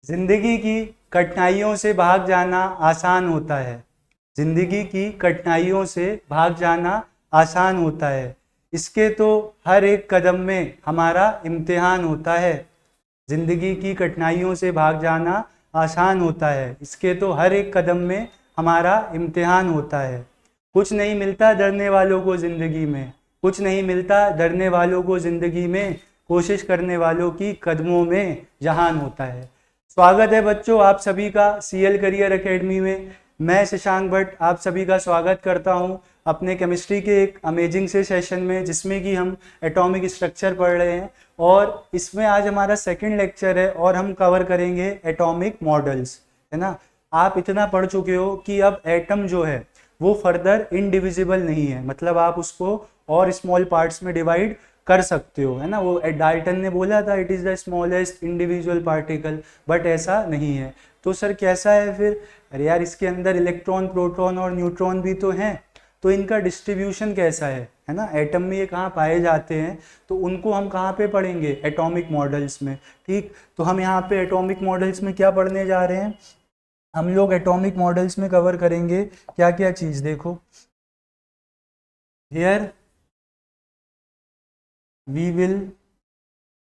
जिंदगी की कठिनाइयों से भाग जाना आसान होता है। जिंदगी की कठिनाइयों से भाग जाना आसान होता है। इसके तो हर एक कदम में हमारा इम्तिहान होता है। जिंदगी की कठिनाइयों से भाग जाना आसान होता है। इसके तो हर एक कदम में हमारा इम्तिहान होता है। कुछ नहीं मिलता डरने वालों को जिंदगी में। कुछ नहीं मिलता डरने वालों को जिंदगी में। कोशिश करने वालों की कदमों में जहान होता है। स्वागत है बच्चों आप सभी का सीएल करियर एकेडमी में। मैं शशांक भट्ट आप सभी का स्वागत करता हूं अपने केमिस्ट्री के एक अमेजिंग से सेशन में, जिसमें कि हम एटॉमिक स्ट्रक्चर पढ़ रहे हैं। और इसमें आज हमारा सेकंड लेक्चर है और हम कवर करेंगे एटॉमिक मॉडल्स, है ना। आप इतना पढ़ चुके हो कि अब एटम जो है वो फर्दर इनडिविजिबल नहीं है, मतलब आप उसको और स्मॉल पार्ट्स में डिवाइड कर सकते हो, है ना। वो डाल्टन ने बोला था it is the smallest individual particle, but ऐसा नहीं है। तो सर कैसा है फिर? अरे यार, इसके अंदर इलेक्ट्रॉन, प्रोटॉन और न्यूट्रॉन भी तो हैं, तो इनका डिस्ट्रीब्यूशन कैसा है ना। एटम में ये कहाँ पाए जाते हैं, तो उनको हम कहाँ पे पढ़ेंगे? एटॉमिक मॉडल्स में। ठीक, तो हम यहाँ पे एटॉमिक मॉडल्स में क्या पढ़ने जा रहे हैं? हम लोग एटॉमिक मॉडल्स में कवर करेंगे क्या क्या चीज़, देखो। हियर वी विल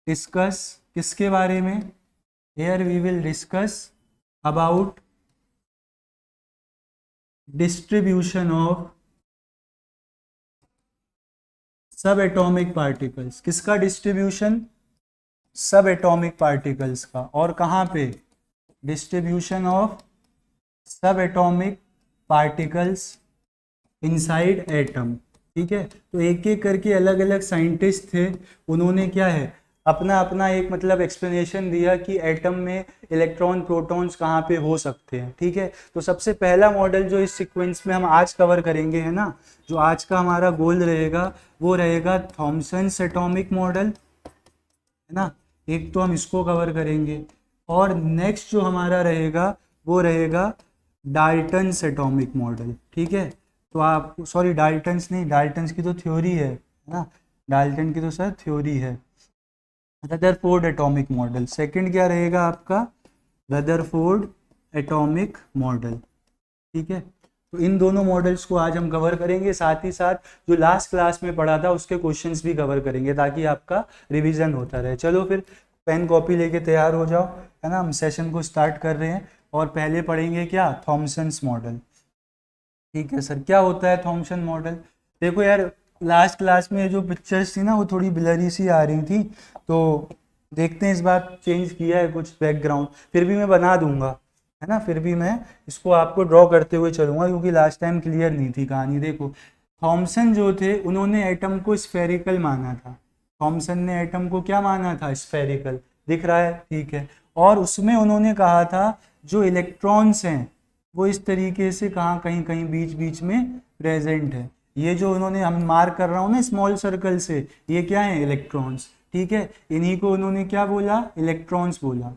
डिस्कस किसके बारे में? Here we will discuss about distribution of sub atomic particles. किसका डिस्ट्रीब्यूशन? सब एटॉमिक पार्टिकल्स का। और कहाँ पे? Distribution of sub atomic particles inside atom. ठीक है, तो एक एक करके अलग अलग साइंटिस्ट थे, उन्होंने क्या है अपना अपना एक मतलब एक्सप्लेनेशन दिया कि एटम में इलेक्ट्रॉन प्रोटॉन्स कहाँ पे हो सकते हैं। ठीक है, तो सबसे पहला मॉडल जो इस सीक्वेंस में हम आज कवर करेंगे, है ना, जो आज का हमारा गोल रहेगा वो रहेगा थॉमसन्स एटॉमिक मॉडल, है ना। एक तो हम इसको कवर करेंगे, और नेक्स्ट जो हमारा रहेगा वो रहेगा डाल्टन्स एटॉमिक मॉडल। ठीक है, तो आप सॉरी डाल्टन्स नहीं, डाल्टन्स की तो थ्योरी है ना, डाल्टन की तो सर थ्योरी है। रदरफोर्ड एटॉमिक मॉडल सेकंड क्या रहेगा आपका? Rutherford atomic model. ठीक है, तो इन दोनों मॉडल्स को आज हम कवर करेंगे, साथ ही साथ जो लास्ट क्लास में पढ़ा था उसके क्वेश्चंस भी कवर करेंगे, ताकि आपका रिवीजन होता रहे। चलो फिर पेन कॉपी लेके तैयार हो जाओ, है ना। हम सेशन को स्टार्ट कर रहे हैं और पहले पढ़ेंगे क्या? Thomson's model. ठीक है सर, क्या होता है थॉमसन मॉडल? देखो यार, लास्ट क्लास में जो पिक्चर्स थी ना वो थोड़ी ब्लरी सी आ रही थी, तो देखते हैं इस बार चेंज किया है कुछ बैकग्राउंड, फिर भी मैं बना दूंगा, है ना। फिर भी मैं इसको आपको ड्रॉ करते हुए चलूंगा, क्योंकि लास्ट टाइम क्लियर नहीं थी कहानी। देखो, थॉमसन जो थे उन्होंने एटम को स्फेरिकल माना था। थॉमसन ने एटम को क्या माना था? स्फेरिकल। दिख रहा है? ठीक है, और उसमें उन्होंने कहा था जो इलेक्ट्रॉन्स हैं वो इस तरीके से कहाँ कहीं कहीं बीच बीच में प्रेजेंट है। ये जो उन्होंने, हम मार्क कर रहा हूँ ना स्मॉल सर्कल से, ये क्या है? इलेक्ट्रॉन्स। ठीक है, इन्हीं को उन्होंने क्या बोला? इलेक्ट्रॉन्स बोला।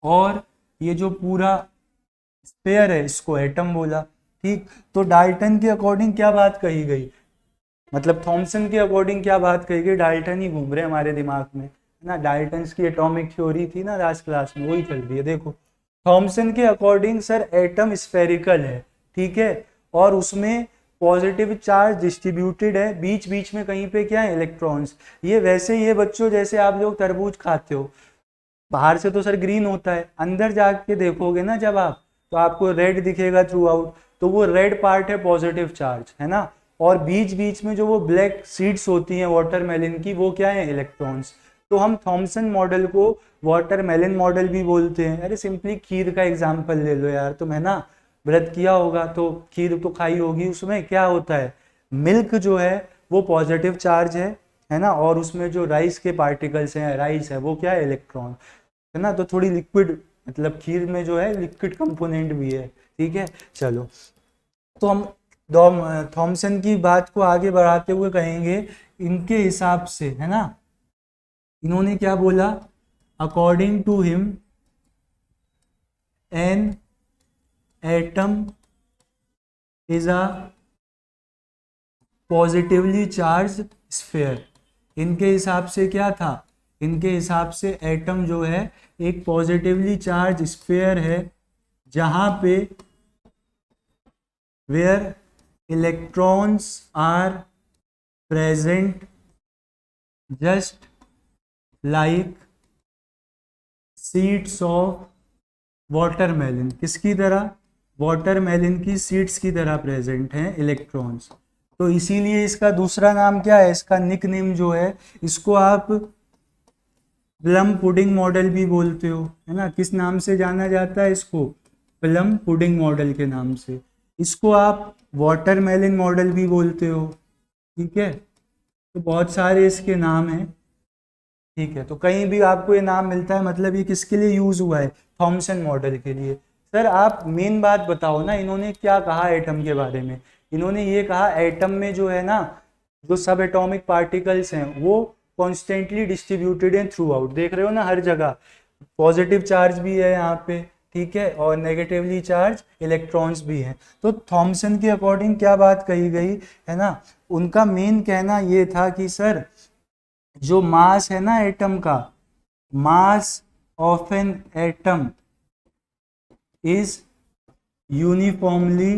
और ये जो पूरा स्पेयर है इसको एटम बोला। ठीक, तो डाल्टन के अकॉर्डिंग क्या बात कही गई, मतलब थॉमसन के अकॉर्डिंग क्या बात कही गई? डाल्टन ही घूम रहे हमारे दिमाग में, है ना। डाल्टन की एटॉमिक थ्योरी थी ना लास्ट क्लास में, वही चल रही है। देखो, थॉमसन के अकॉर्डिंग सर एटम स्फेरिकल है, ठीक है, और उसमें पॉजिटिव चार्ज डिस्ट्रीब्यूटेड है, बीच बीच में कहीं पे क्या है? इलेक्ट्रॉन्स। ये वैसे ही है बच्चों, जैसे आप लोग तरबूज खाते हो, बाहर से तो सर ग्रीन होता है, अंदर जाके देखोगे ना जब आप, तो आपको रेड दिखेगा थ्रू आउट, तो वो रेड पार्ट है पॉजिटिव चार्ज, है ना। और बीच बीच में जो वो ब्लैक सीड्स होती हैं वाटरमेलन की, वो क्या है? इलेक्ट्रॉन्स। तो हम थॉमसन मॉडल को वाटरमेलन मॉडल भी बोलते हैं। अरे सिंपली खीर का एग्जाम्पल ले लो यार, तुम, है ना, व्रत किया होगा तो खीर तो खाई होगी, उसमें क्या होता है? मिल्क जो है वो पॉजिटिव चार्ज है ना, और उसमें जो राइस के पार्टिकल्स हैं, राइस है, वो क्या है? इलेक्ट्रॉन, है ना। तो थोड़ी लिक्विड, मतलब खीर में जो है लिक्विड कंपोनेंट भी है। ठीक है, चलो, तो हम थॉमसन की बात को आगे बढ़ाते हुए कहेंगे, इनके हिसाब से, है ना, इन्होंने क्या बोला? According to him an atom is a positively charge sphere. इनके हिसाब से क्या था? इनके हिसाब से एटम जो है एक पॉजिटिवली चार्ज स्फीयर है जहां पे where electrons are present just like seeds of watermelon. किसकी तरह? वाटरमेलन की सीड्स की तरह प्रेजेंट हैं इलेक्ट्रॉन्स। तो इसीलिए इसका दूसरा नाम क्या है, इसका निक नेम जो है, इसको आप प्लम पुडिंग मॉडल भी बोलते हो, है ना। किस नाम से जाना जाता है इसको? प्लम पुडिंग मॉडल के नाम से। इसको आप वाटरमेलन मॉडल भी बोलते हो, ठीक है। तो बहुत सारे इसके नाम हैं, ठीक है। तो कहीं भी आपको ये नाम मिलता है मतलब ये किसके लिए यूज हुआ है? थॉमसन मॉडल के लिए। सर आप मेन बात बताओ ना, इन्होंने क्या कहा एटम के बारे में? इन्होंने ये कहा एटम में जो है ना, जो सब एटॉमिक पार्टिकल्स हैं वो कॉन्स्टेंटली डिस्ट्रीब्यूटेड हैं थ्रू आउट। देख रहे हो ना, हर जगह पॉजिटिव चार्ज भी है यहाँ पे, ठीक है, और नेगेटिवली चार्ज इलेक्ट्रॉन्स भी हैं। तो थॉमसन के अकॉर्डिंग क्या बात कही गई है ना, उनका मेन कहना ये था कि सर जो मास है ना एटम का, mass of an atom is uniformly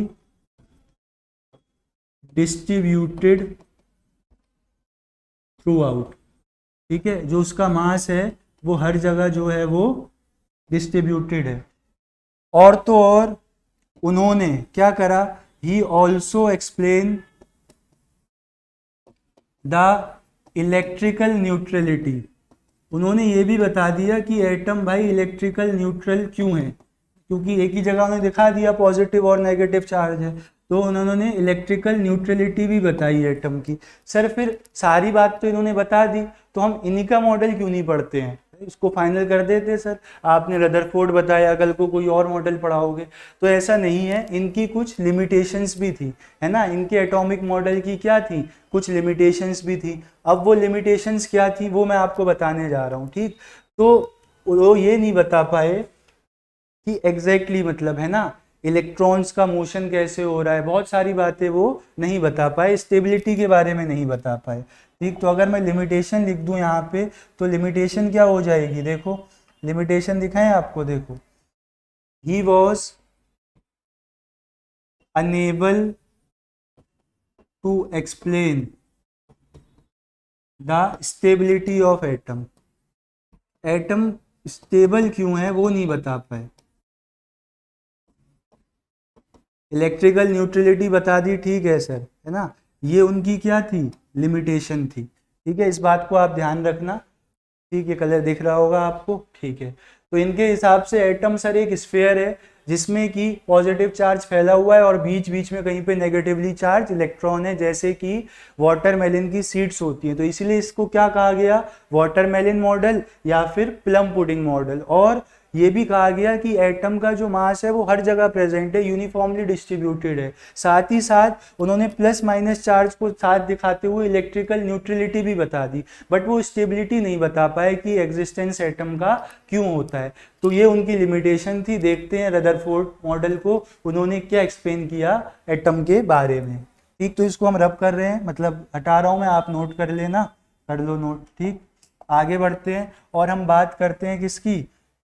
distributed through out, ठीक है। जो उसका मास है वो हर जगह जो है वो डिस्ट्रीब्यूटेड है। और तो और उन्होंने क्या करा, he also explain the electrical neutrality. उन्होंने ये भी बता दिया कि एटम भाई इलेक्ट्रिकल न्यूट्रल क्यों है, क्योंकि एक ही जगह उन्होंने दिखा दिया पॉजिटिव और नेगेटिव चार्ज है, तो उन्होंने इलेक्ट्रिकल न्यूट्रलिटी भी बताई एटम की। सर फिर सारी बात तो इन्होंने बता दी, तो हम इन्हीं का मॉडल क्यों नहीं पढ़ते हैं? इसको फाइनल कर देते सर, आपने रदरफोर्ड बताया, कल को कोई और मॉडल पढ़ाओगे। तो ऐसा नहीं है, इनकी कुछ लिमिटेशंस भी थी, है ना। इनके एटॉमिक मॉडल की क्या थी, कुछ लिमिटेशंस भी थी। अब वो लिमिटेशंस क्या थी वो मैं आपको बताने जा रहा हूँ, ठीक। तो वो ये नहीं बता पाए कि एग्जैक्टली मतलब, है ना, इलेक्ट्रॉन्स का मोशन कैसे हो रहा है, बहुत सारी बातें वो नहीं बता पाए, स्टेबिलिटी के बारे में नहीं बता पाए, ठीक। तो अगर मैं लिमिटेशन लिख दूं यहाँ पे, तो लिमिटेशन क्या हो जाएगी, देखो लिमिटेशन दिखाएं आपको, देखो, he was unable to explain the stability of atom. Atom stable क्यों है वो नहीं बता पाए। इलेक्ट्रिकल न्यूट्रलिटी बता दी, ठीक है सर, है ना, ये उनकी क्या थी, लिमिटेशन थी, ठीक है। इस बात को आप ध्यान रखना, ठीक है। कलर दिख रहा होगा आपको, ठीक है। तो इनके हिसाब से एटम सर एक स्फीयर है जिसमें कि पॉजिटिव चार्ज फैला हुआ है और बीच बीच में कहीं पे नेगेटिवली चार्ज इलेक्ट्रॉन है, जैसे कि वाटरमेलन की सीड्स होती हैं। तो इसलिए इसको क्या कहा गया, वाटरमेलन मॉडल या फिर प्लम पुडिंग मॉडल। और ये भी कहा गया कि एटम का जो मास है वो हर जगह प्रेजेंट है, यूनिफॉर्मली डिस्ट्रीब्यूटेड है। साथ ही साथ उन्होंने प्लस माइनस चार्ज को साथ दिखाते हुए इलेक्ट्रिकल न्यूट्रलिटी भी बता दी, बट वो स्टेबिलिटी नहीं बता पाए कि एग्जिस्टेंस एटम का क्यों होता है। तो ये उनकी लिमिटेशन थी। देखते हैं रदरफोर्ड मॉडल को उन्होंने क्या एक्सप्लेन किया एटम के बारे में, ठीक। तो इसको हम रब कर रहे हैं, मतलब हटा रहा हूँ मैं, आप नोट कर लेना, कर लो नोट, ठीक। आगे बढ़ते हैं और हम बात करते हैं किसकी,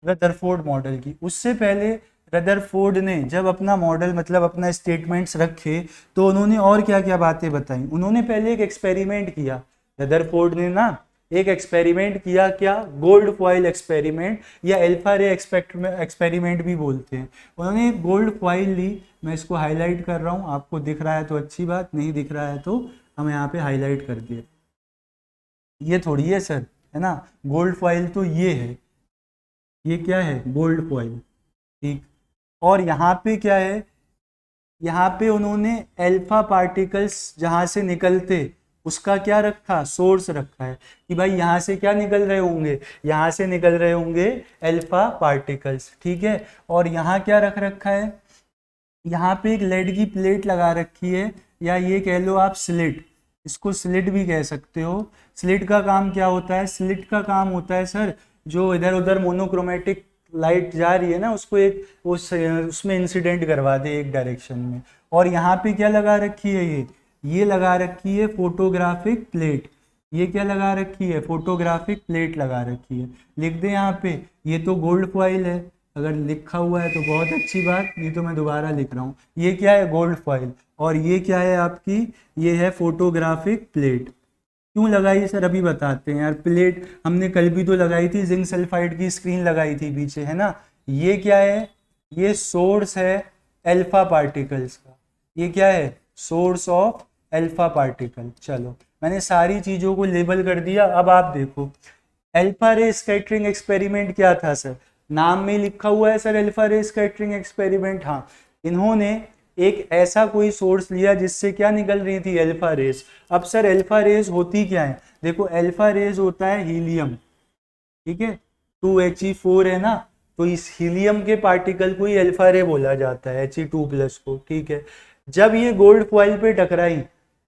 रदरफोर्ड मॉडल की। उससे पहले रदरफोर्ड ने जब अपना मॉडल मतलब अपना स्टेटमेंट्स रखे, तो उन्होंने और क्या क्या बातें बताई। उन्होंने पहले एक एक्सपेरिमेंट किया, रदरफोर्ड ने ना एक एक्सपेरिमेंट किया, क्या, गोल्ड फॉइल एक्सपेरिमेंट या अल्फा रे एक्सपेरिमेंट भी बोलते हैं। उन्होंने एक गोल्ड फॉइल ली, मैं इसको हाईलाइट कर रहा हूँ, आपको दिख रहा है तो अच्छी बात, नहीं दिख रहा है तो हम यहाँ पे हाईलाइट कर दिए। ये थोड़ी है सर, है ना, गोल्ड फॉइल तो ये है, ये क्या है, गोल्ड फॉइल, ठीक। और यहाँ पे क्या है, यहाँ पे उन्होंने अल्फा पार्टिकल्स जहाँ से निकलते उसका क्या रखा, सोर्स रखा है कि भाई यहाँ से क्या निकल रहे होंगे, यहाँ से निकल रहे होंगे अल्फा पार्टिकल्स, ठीक है। और यहाँ क्या रख रखा है, यहाँ पे एक लेड की प्लेट लगा रखी है, या ये कह लो आप स्लिट, इसको स्लिट भी कह सकते हो। स्लिट का काम क्या होता है, स्लिट का काम होता है सर, जो इधर उधर मोनोक्रोमेटिक लाइट जा रही है ना उसको एक उसमें इंसिडेंट करवा दे एक डायरेक्शन में। और यहाँ पे क्या लगा रखी है, ये लगा रखी है फोटोग्राफिक प्लेट। ये क्या लगा रखी है, फोटोग्राफिक प्लेट लगा रखी है। लिख दे यहाँ पे, ये तो गोल्ड फॉइल है, अगर लिखा हुआ है तो बहुत अच्छी बात, नहीं तो मैं दोबारा लिख रहा हूँ। ये क्या है, गोल्ड फॉइल, और ये क्या है आपकी, ये है फोटोग्राफिक प्लेट। क्यों लगाई सर, अभी बताते हैं यार। प्लेट हमने कल भी तो लगाई थी, जिंक सल्फाइड की स्क्रीन लगाई थी पीछे, है ना। ये क्या है, ये सोर्स है अल्फा पार्टिकल्स का। ये क्या है, सोर्स ऑफ अल्फा पार्टिकल। चलो मैंने सारी चीज़ों को लेबल कर दिया। अब आप देखो, अल्फा रे स्कैटरिंग एक्सपेरिमेंट क्या था सर, नाम में लिखा हुआ है सर, अल्फा रे स्कैटरिंग एक्सपेरिमेंट। हाँ, इन्होंने एक ऐसा कोई सोर्स लिया जिससे क्या निकल रही थी, अल्फा रेस। अब सर अल्फा रेस होती क्या है, देखो अल्फा रेस होता है हीलियम, ठीक है, 2He4 है ना, तो इस हीलियम के पार्टिकल को ही अल्फा रे बोला जाता है, He2+ को, ठीक है। जब ये गोल्ड फॉइल पे टकराई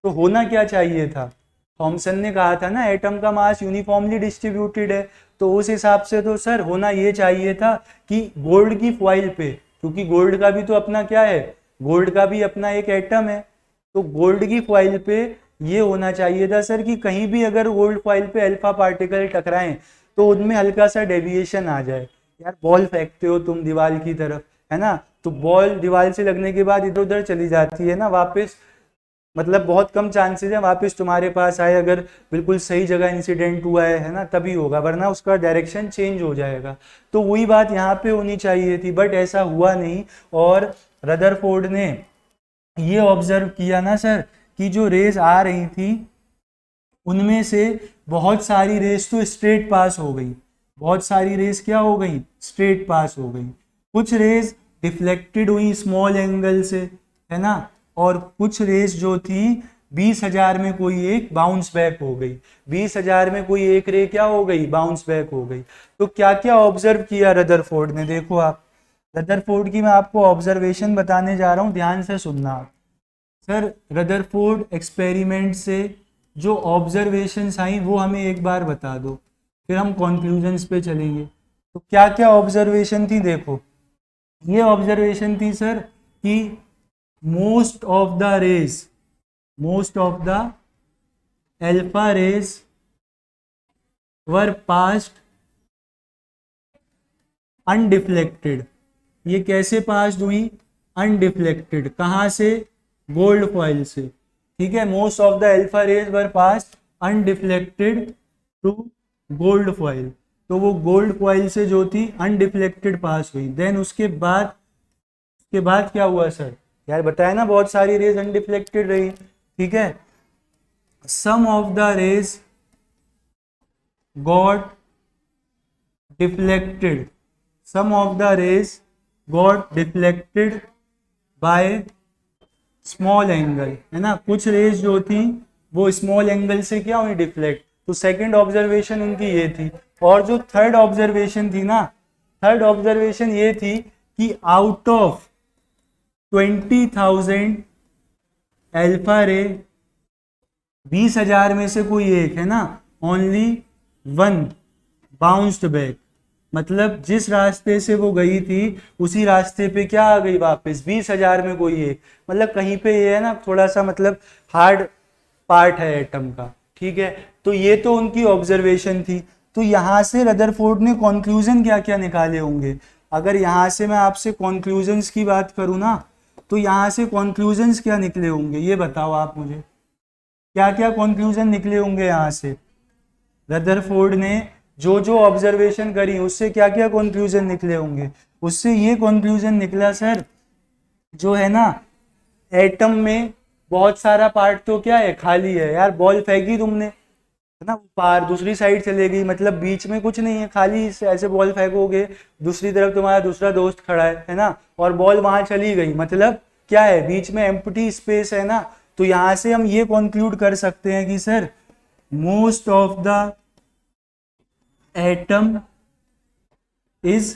तो होना क्या चाहिए था, थॉमसन ने कहा था ना एटम का मास यूनिफॉर्मली डिस्ट्रीब्यूटेड है, तो उस हिसाब से तो सर होना ये चाहिए था कि गोल्ड की फॉइल पे, क्योंकि गोल्ड का भी तो अपना क्या है, गोल्ड का भी अपना एक एटम है, तो गोल्ड की फॉइल पे ये होना चाहिए था सर कि कहीं भी अगर गोल्ड फॉइल पे अल्फा पार्टिकल टकराएं तो उनमें हल्का सा डेविएशन आ जाए। यार बॉल फेंकते हो तुम दीवार की तरफ, है ना, तो बॉल दीवार से लगने के बाद इधर उधर चली जाती है ना वापस, मतलब बहुत कम चांसेस है वापस तुम्हारे पास आए, अगर बिल्कुल सही जगह इंसिडेंट हुआ है ना, तभी होगा, वरना उसका डायरेक्शन चेंज हो जाएगा। तो वही बात यहाँ पे होनी चाहिए थी, बट ऐसा हुआ नहीं। और रदरफोर्ड ने ये ऑब्जर्व किया ना सर कि जो रेज आ रही थी उनमें से बहुत सारी रेस तो स्ट्रेट पास हो गई, बहुत सारी रेस क्या हो गई, स्ट्रेट पास हो गई। कुछ रेस डिफ्लेक्टेड हुई स्मॉल एंगल से, है ना, और कुछ रेस जो थी 20,000 में कोई एक बाउंस बैक हो गई, 20,000 में कोई एक रे क्या हो गई, बाउंस बैक हो गई। तो क्या क्या ऑब्जर्व किया रदरफोर्ड ने, देखो आप, रदरफोर्ड की मैं आपको ऑब्जर्वेशन बताने जा रहा हूँ, ध्यान से सुनना आप। सर रदरफोर्ड एक्सपेरिमेंट से जो ऑब्जर्वेशंस आई वो हमें एक बार बता दो, फिर हम कॉन्क्लूजन्स पे चलेंगे। तो क्या क्या ऑब्जर्वेशन थी, देखो ये ऑब्जर्वेशन थी सर कि most of the rays, most of the alpha rays were passed undeflected. ये कैसे पास्ड हुई, अनडिफ्लेक्टेड, कहाँ से, गोल्ड फॉइल से, ठीक है। Most of the alpha rays were passed undeflected to gold foil, तो वो गोल्ड फॉइल से जो थी अनडिफ्लेक्टेड पास हुई। देन उसके बाद क्या हुआ सर, यार बताया ना बहुत सारी रेज अनडिफ्लेक्टेड रही, ठीक है। Some of the rays got deflected, some of the rays got deflected by small angle, है ना, कुछ रेज जो थी वो स्मॉल एंगल से क्या हुई, डिफ्लेक्ट। तो सेकंड ऑब्जर्वेशन उनकी ये थी। और जो थर्ड ऑब्जर्वेशन थी ना, थर्ड ऑब्जर्वेशन ये थी कि आउट ऑफ 20,000 अल्फा रे, 20,000 में से कोई एक, है ना, ओनली वन बाउंस्ड बैक, मतलब जिस रास्ते से वो गई थी उसी रास्ते पे क्या आ गई वापस, 20,000 में कोई एक, मतलब कहीं पे ये है ना थोड़ा सा मतलब हार्ड पार्ट है एटम का, ठीक है। तो ये तो उनकी ऑब्जर्वेशन थी। तो यहाँ से रदरफोर्ड ने कंक्लूजन क्या क्या निकाले होंगे, अगर यहाँ से मैं आपसे कंक्लूजन्स की बात करूँ ना, तो यहाँ से कंक्लूजन्स क्या निकले होंगे, ये बताओ आप मुझे, क्या क्या कंक्लूजन निकले होंगे यहाँ से। रदरफोर्ड ने जो जो ऑब्जर्वेशन करी उससे क्या क्या कंक्लूजन निकले होंगे, उससे ये कंक्लूजन निकला सर, जो है ना एटम में बहुत सारा पार्ट तो क्या है, खाली है। यार बॉल फेंकी तुमने, है ना, पार दूसरी साइड चले गई, मतलब बीच में कुछ नहीं है, खाली ऐसे बॉल फेंकोगे, दूसरी तरफ तुम्हारा दूसरा दोस्त खड़ा है ना, और बॉल वहां चली गई, मतलब क्या है, बीच में एम्प्टी स्पेस है ना। तो यहां से हम ये कंक्लूड कर सकते हैं कि sir most of the atom is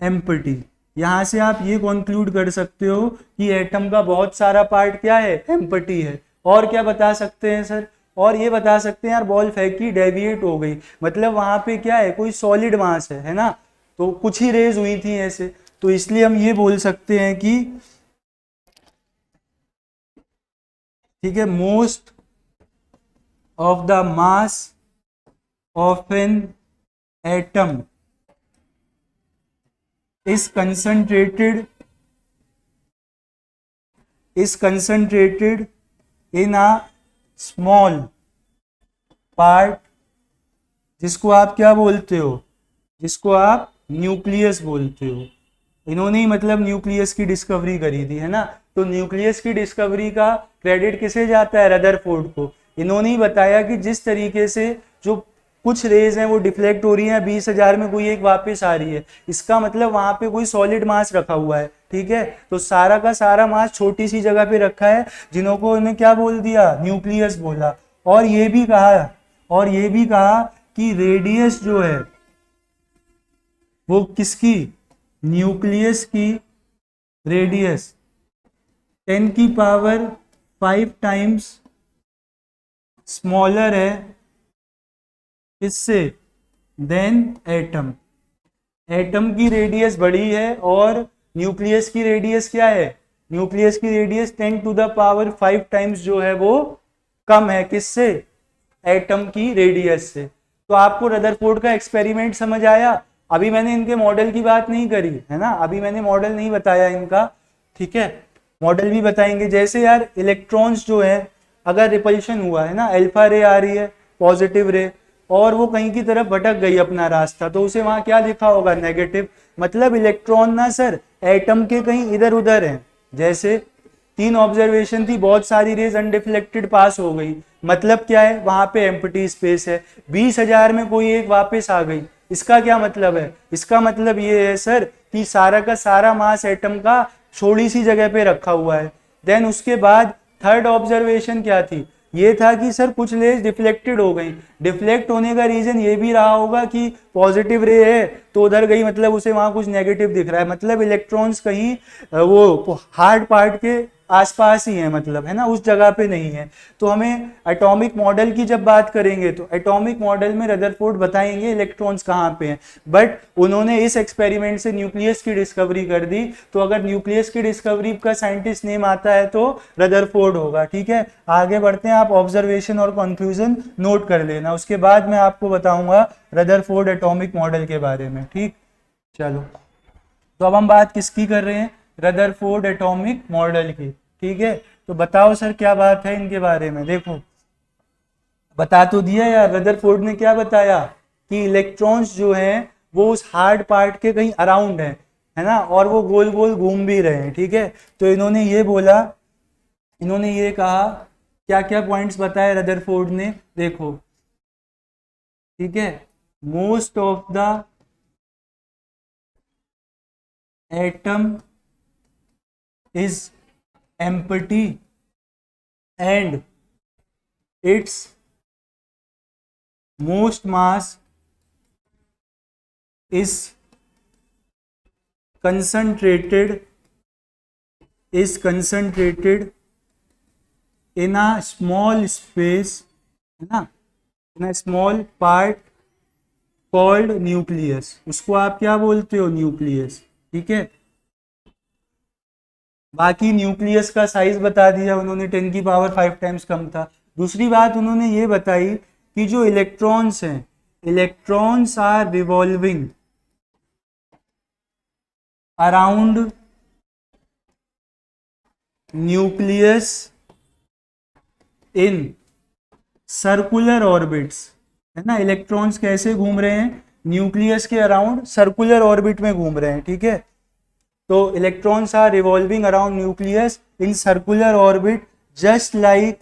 empty. यहां से आप ये कंक्लूड कर सकते हो कि एटम का बहुत सारा पार्ट क्या है, एम्प्टी है। और क्या बता सकते हैं सर, और ये बता सकते हैं यार बॉल फेंकी डेविएट हो गई, मतलब वहां पे क्या है, कोई सॉलिड मास है ना, तो कुछ ही रेज हुई थी ऐसे, तो इसलिए हम ये बोल सकते हैं कि ठीक है, most of the mass of an atom is concentrated in a small part, जिसको आप क्या बोलते हो, जिसको आप न्यूक्लियस बोलते हो। इन्होंने ही मतलब न्यूक्लियस की डिस्कवरी करी थी, है ना। तो न्यूक्लियस की डिस्कवरी का क्रेडिट किसे जाता है, रदरफोर्ड को। इन्होंने ही बताया कि जिस तरीके से जो कुछ रेज हैं वो डिफ्लेक्ट हो रही हैं 20,000 में, कोई एक वापस आ रही है, इसका मतलब वहां पे कोई सॉलिड मास रखा हुआ है, ठीक है। तो सारा का सारा मास छोटी सी जगह पे रखा है, जिन्होंने उन्हें क्या बोल दिया, न्यूक्लियस बोला। और ये भी कहा कि रेडियस जो है वो किसकी, न्यूक्लियस की रेडियस 10⁵ टाइम्स स्मॉलर है इससे देन एटम। एटम की रेडियस बड़ी है और न्यूक्लियस की रेडियस क्या है, न्यूक्लियस की रेडियस 10⁵ टाइम्स जो है वो कम है, किससे, एटम की रेडियस से। तो आपको रदरफोर्ड का एक्सपेरिमेंट समझ आया। अभी मैंने इनके मॉडल की बात नहीं करी है ना, अभी मैंने मॉडल नहीं बताया इनका, ठीक है। मॉडल भी बताएंगे। जैसे यार इलेक्ट्रॉन्स जो है, अगर रिपल्शन हुआ है ना, अल्फा रे आ रही है, पॉजिटिव रे, और वो कहीं की तरफ भटक गई अपना रास्ता, तो उसे वहां क्या लिखा होगा, नेगेटिव। मतलब इलेक्ट्रॉन ना सर एटम के कहीं इधर उधर हैं। जैसे 3 ऑब्जर्वेशन थी, बहुत सारी रेज अनडिफ्लेक्टेड पास हो गई, मतलब क्या है, वहां पे एम्प्टी स्पेस है। 20,000 में कोई एक वापस आ गई, इसका क्या मतलब है, इसका मतलब ये है सर कि सारा का सारा मास एटम का छोटी सी जगह पे रखा हुआ है। देन उसके बाद थर्ड ऑब्जर्वेशन क्या थी, ये था कि सर कुछ रेज डिफ्लेक्टेड हो गई। डिफ्लेक्ट होने का रीजन ये भी रहा होगा कि पॉजिटिव रे है तो उधर गई, मतलब उसे वहां कुछ नेगेटिव दिख रहा है, मतलब इलेक्ट्रॉन्स कहीं वो हार्ड पार्ट के आसपास ही है, मतलब है ना, उस जगह पे नहीं है। तो हमें एटॉमिक मॉडल की जब बात करेंगे तो एटॉमिक मॉडल में रदरफोर्ड बताएंगे इलेक्ट्रॉन्स कहाँ पे हैं, बट उन्होंने इस एक्सपेरिमेंट से न्यूक्लियस की डिस्कवरी कर दी। तो अगर न्यूक्लियस की डिस्कवरी का साइंटिस्ट नेम आता है तो रदरफोर्ड होगा, ठीक है। आगे बढ़ते हैं, आप ऑब्जर्वेशन और कंक्लूजन नोट कर लेना, उसके बाद मैं आपको बताऊंगा रदरफोर्ड एटॉमिक मॉडल के बारे में, ठीक। चलो, तो अब हम बात किसकी कर रहे हैं, रदरफोर्ड एटॉमिक मॉडल की, ठीक है। तो बताओ सर क्या बात है इनके बारे में। देखो, बता तो दिया यार, रदरफोर्ड ने क्या बताया कि इलेक्ट्रॉन्स जो हैं वो उस हार्ड पार्ट के कहीं अराउंड है ना, और वो गोल गोल घूम भी रहे हैं, ठीक है। तो इन्होंने ये बोला, इन्होंने ये कहा, क्या क्या पॉइंट्स बताए रदरफोर्ड ने, देखो, ठीक है। Most of the atom is empty and its most mass is concentrated in a small space, है ना, in a small part called nucleus। उसको आप क्या बोलते हो, न्यूक्लियस, ठीक है। बाकी न्यूक्लियस का साइज बता दिया उन्होंने, 10⁵ टाइम्स कम था। दूसरी बात उन्होंने ये बताई कि जो इलेक्ट्रॉन्स हैं, electrons are revolving around nucleus in circular orbits, है ना। इलेक्ट्रॉन्स कैसे घूम रहे हैं, न्यूक्लियस के अराउंड सर्कुलर ऑर्बिट में घूम रहे हैं, ठीक है। तो electrons are revolving around nucleus in circular orbit just like,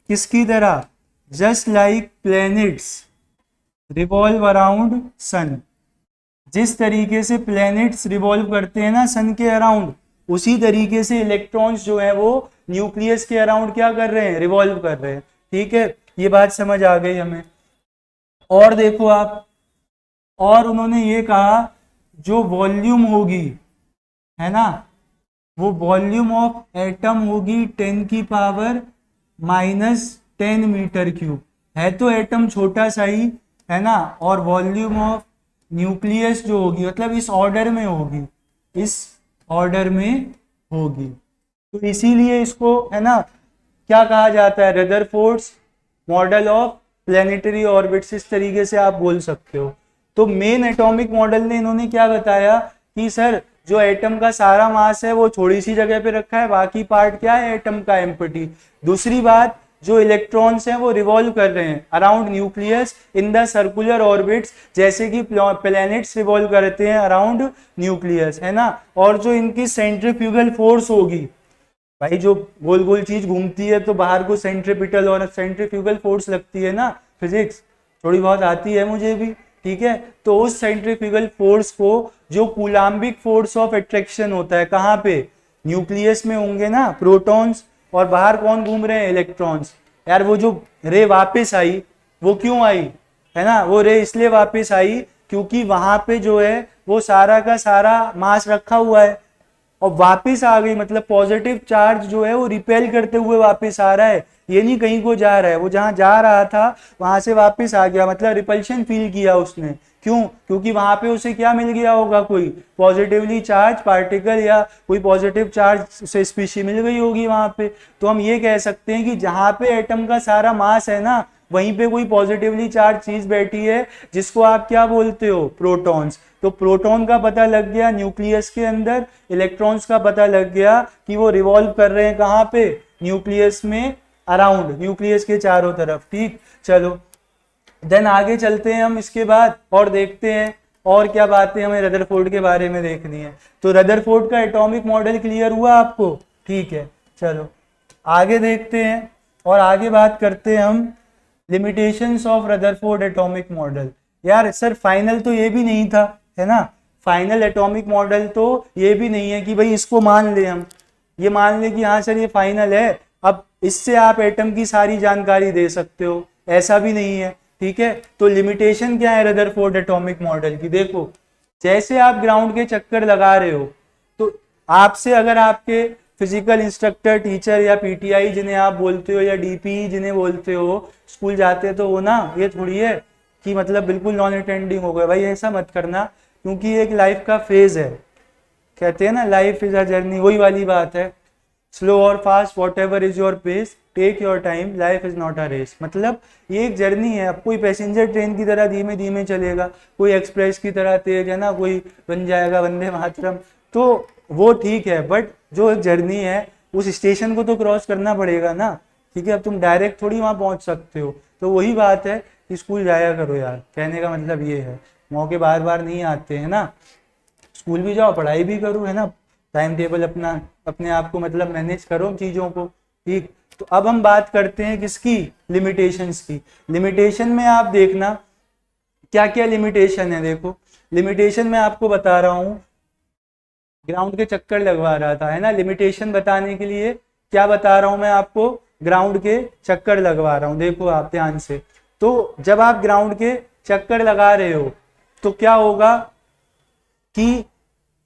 किसकी तरह, just like planets revolve around sun. जिस तरीके से प्लैनेट्स रिवॉल्व करते हैं ना सन के अराउंड, उसी तरीके से इलेक्ट्रॉन्स जो है वो न्यूक्लियस के अराउंड क्या कर रहे हैं, रिवॉल्व कर रहे हैं, ठीक है। ये बात समझ आ गई हमें। और देखो आप, और उन्होंने ये कहा जो वॉल्यूम होगी, है ना, वो वॉल्यूम ऑफ एटम होगी 10⁻⁻10 मीटर क्यूब। है तो एटम छोटा सा ही, है ना, और वॉल्यूम ऑफ न्यूक्लियस जो होगी मतलब इस ऑर्डर में होगी, इस ऑर्डर में होगी। तो इसीलिए इसको, है ना, क्या कहा जाता है, Rutherford's model of planetary orbits, इस तरीके से आप बोल सकते हो। तो मेन एटॉमिक मॉडल ने इन्होंने क्या बताया कि सर जो एटम का सारा मास है वो थोड़ी सी जगह पे रखा है, बाकी पार्ट क्या है एटम का एम्प्टी। दूसरी बात, जो इलेक्ट्रॉन्स हैं वो रिवॉल्व कर रहे हैं around nucleus in the circular orbits, जैसे कि प्लैनेट्स रिवॉल्व करते हैं अराउंड न्यूक्लियस, है ना। और जो इनकी सेंट्रीफ्यूगल फोर्स होगी, भाई जो गोल गोल चीज घूमती है तो बाहर को सेंट्रीपिटल और सेंट्रीफ्यूगल फोर्स लगती है ना, फिजिक्स थोड़ी बहुत आती है मुझे भी, ठीक है। तो उस सेंट्रीफ्यूगल फोर्स को, जो कूलाम्बिक फोर्स ऑफ अट्रैक्शन होता है कहाँ पे, न्यूक्लियस में होंगे ना प्रोटॉन्स, और बाहर कौन घूम रहे हैं इलेक्ट्रॉन्स। यार वो जो रे वापस आई वो क्यों आई, है ना, वो रे इसलिए वापस आई क्योंकि वहां पे जो है वो सारा का सारा मास रखा हुआ है और वापस आ गई, मतलब पॉजिटिव चार्ज जो है वो रिपेल करते हुए वापस आ रहा है, ये नहीं कहीं को जा रहा है, वो जहां जा रहा था वहां से वापस आ गया, मतलब रिपल्शन फील किया उसने। क्यों? क्योंकि वहां पे उसे क्या मिल गया होगा, कोई पॉजिटिवली चार्ज पार्टिकल या कोई पॉजिटिव चार्ज से स्पीशी मिल गई होगी वहां पे। तो हम ये कह सकते हैं कि जहां पे एटम का सारा मास है ना, वहीं पे कोई पॉजिटिवली चार्ज चीज बैठी है जिसको आप क्या बोलते हो, प्रोटॉन्स। तो प्रोटॉन का पता लग गया न्यूक्लियस के अंदर, इलेक्ट्रॉन्स का पता लग गया कि वो रिवॉल्व कर रहे हैं कहाँ पे, न्यूक्लियस में, अराउंड न्यूक्लियस के चारों तरफ, ठीक। चलो देन आगे चलते हैं हम इसके बाद और देखते हैं और क्या बातें हमें रदरफोर्ड के बारे में देखनी है। तो रदरफोर्ड का एटॉमिक मॉडल क्लियर हुआ आपको, ठीक है। चलो आगे देखते हैं और आगे बात करते हैं हम limitations of Rutherford atomic model. यार सर फाइनल तो ये भी नहीं था, है ना, फाइनल एटॉमिक मॉडल तो ये भी नहीं है कि भाई इसको मान ले, हम ये मान ले कि हाँ सर ये फाइनल है, अब इससे आप एटम की सारी जानकारी दे सकते हो, ऐसा भी नहीं है, ठीक है। तो लिमिटेशन क्या है रदरफोर्ड एटॉमिक मॉडल की, देखो जैसे आप ग्राउंड के चक्कर लगा रहे हो तो आपसे अगर आपके फिजिकल इंस्ट्रक्टर, टीचर या पीटीआई जिन्हें आप बोलते हो या डीपी जिन्हें बोलते हो, स्कूल जाते तो वो ना, ये थोड़ी है कि मतलब बिल्कुल नॉन अटेंडिंग हो गए, भाई ऐसा मत करना, क्योंकि एक लाइफ का फेज है, कहते हैं ना लाइफ इज अ जर्नी, वही वाली बात है, स्लो और fast whatever is your pace, take your time, life is not a race. मतलब ये एक जर्नी है, अब कोई पैसेंजर ट्रेन की तरह धीमे धीमे चलेगा, कोई एक्सप्रेस की तरह तेज, है ना, कोई बन जाएगा वंदे मातरम, तो वो ठीक है, बट जो एक जर्नी है उस स्टेशन को तो क्रॉस करना पड़ेगा ना, ठीक है। अब तुम डायरेक्ट थोड़ी वहां पहुंच सकते हो, तो वही बात है कि स्कूल जाया करो यार, कहने का मतलब ये है, मौके बार बार नहीं आते हैं ना, स्कूल भी जाओ पढ़ाई भी करो, है ना, टाइम टेबल अपना अपने आप को मतलब मैनेज करो चीज़ों को, ठीक। तो अब हम बात करते हैं किसकी, लिमिटेशंस की। लिमिटेशन में आप देखना क्या क्या लिमिटेशन है, देखो लिमिटेशन में आपको बता रहा हूँ, ग्राउंड के चक्कर लगवा रहा था, है ना, लिमिटेशन बताने के लिए क्या बता रहा हूँ मैं आपको, ग्राउंड के चक्कर लगवा रहा हूँ, देखो आप ध्यान से। तो जब आप ग्राउंड के चक्कर लगा रहे हो तो क्या होगा कि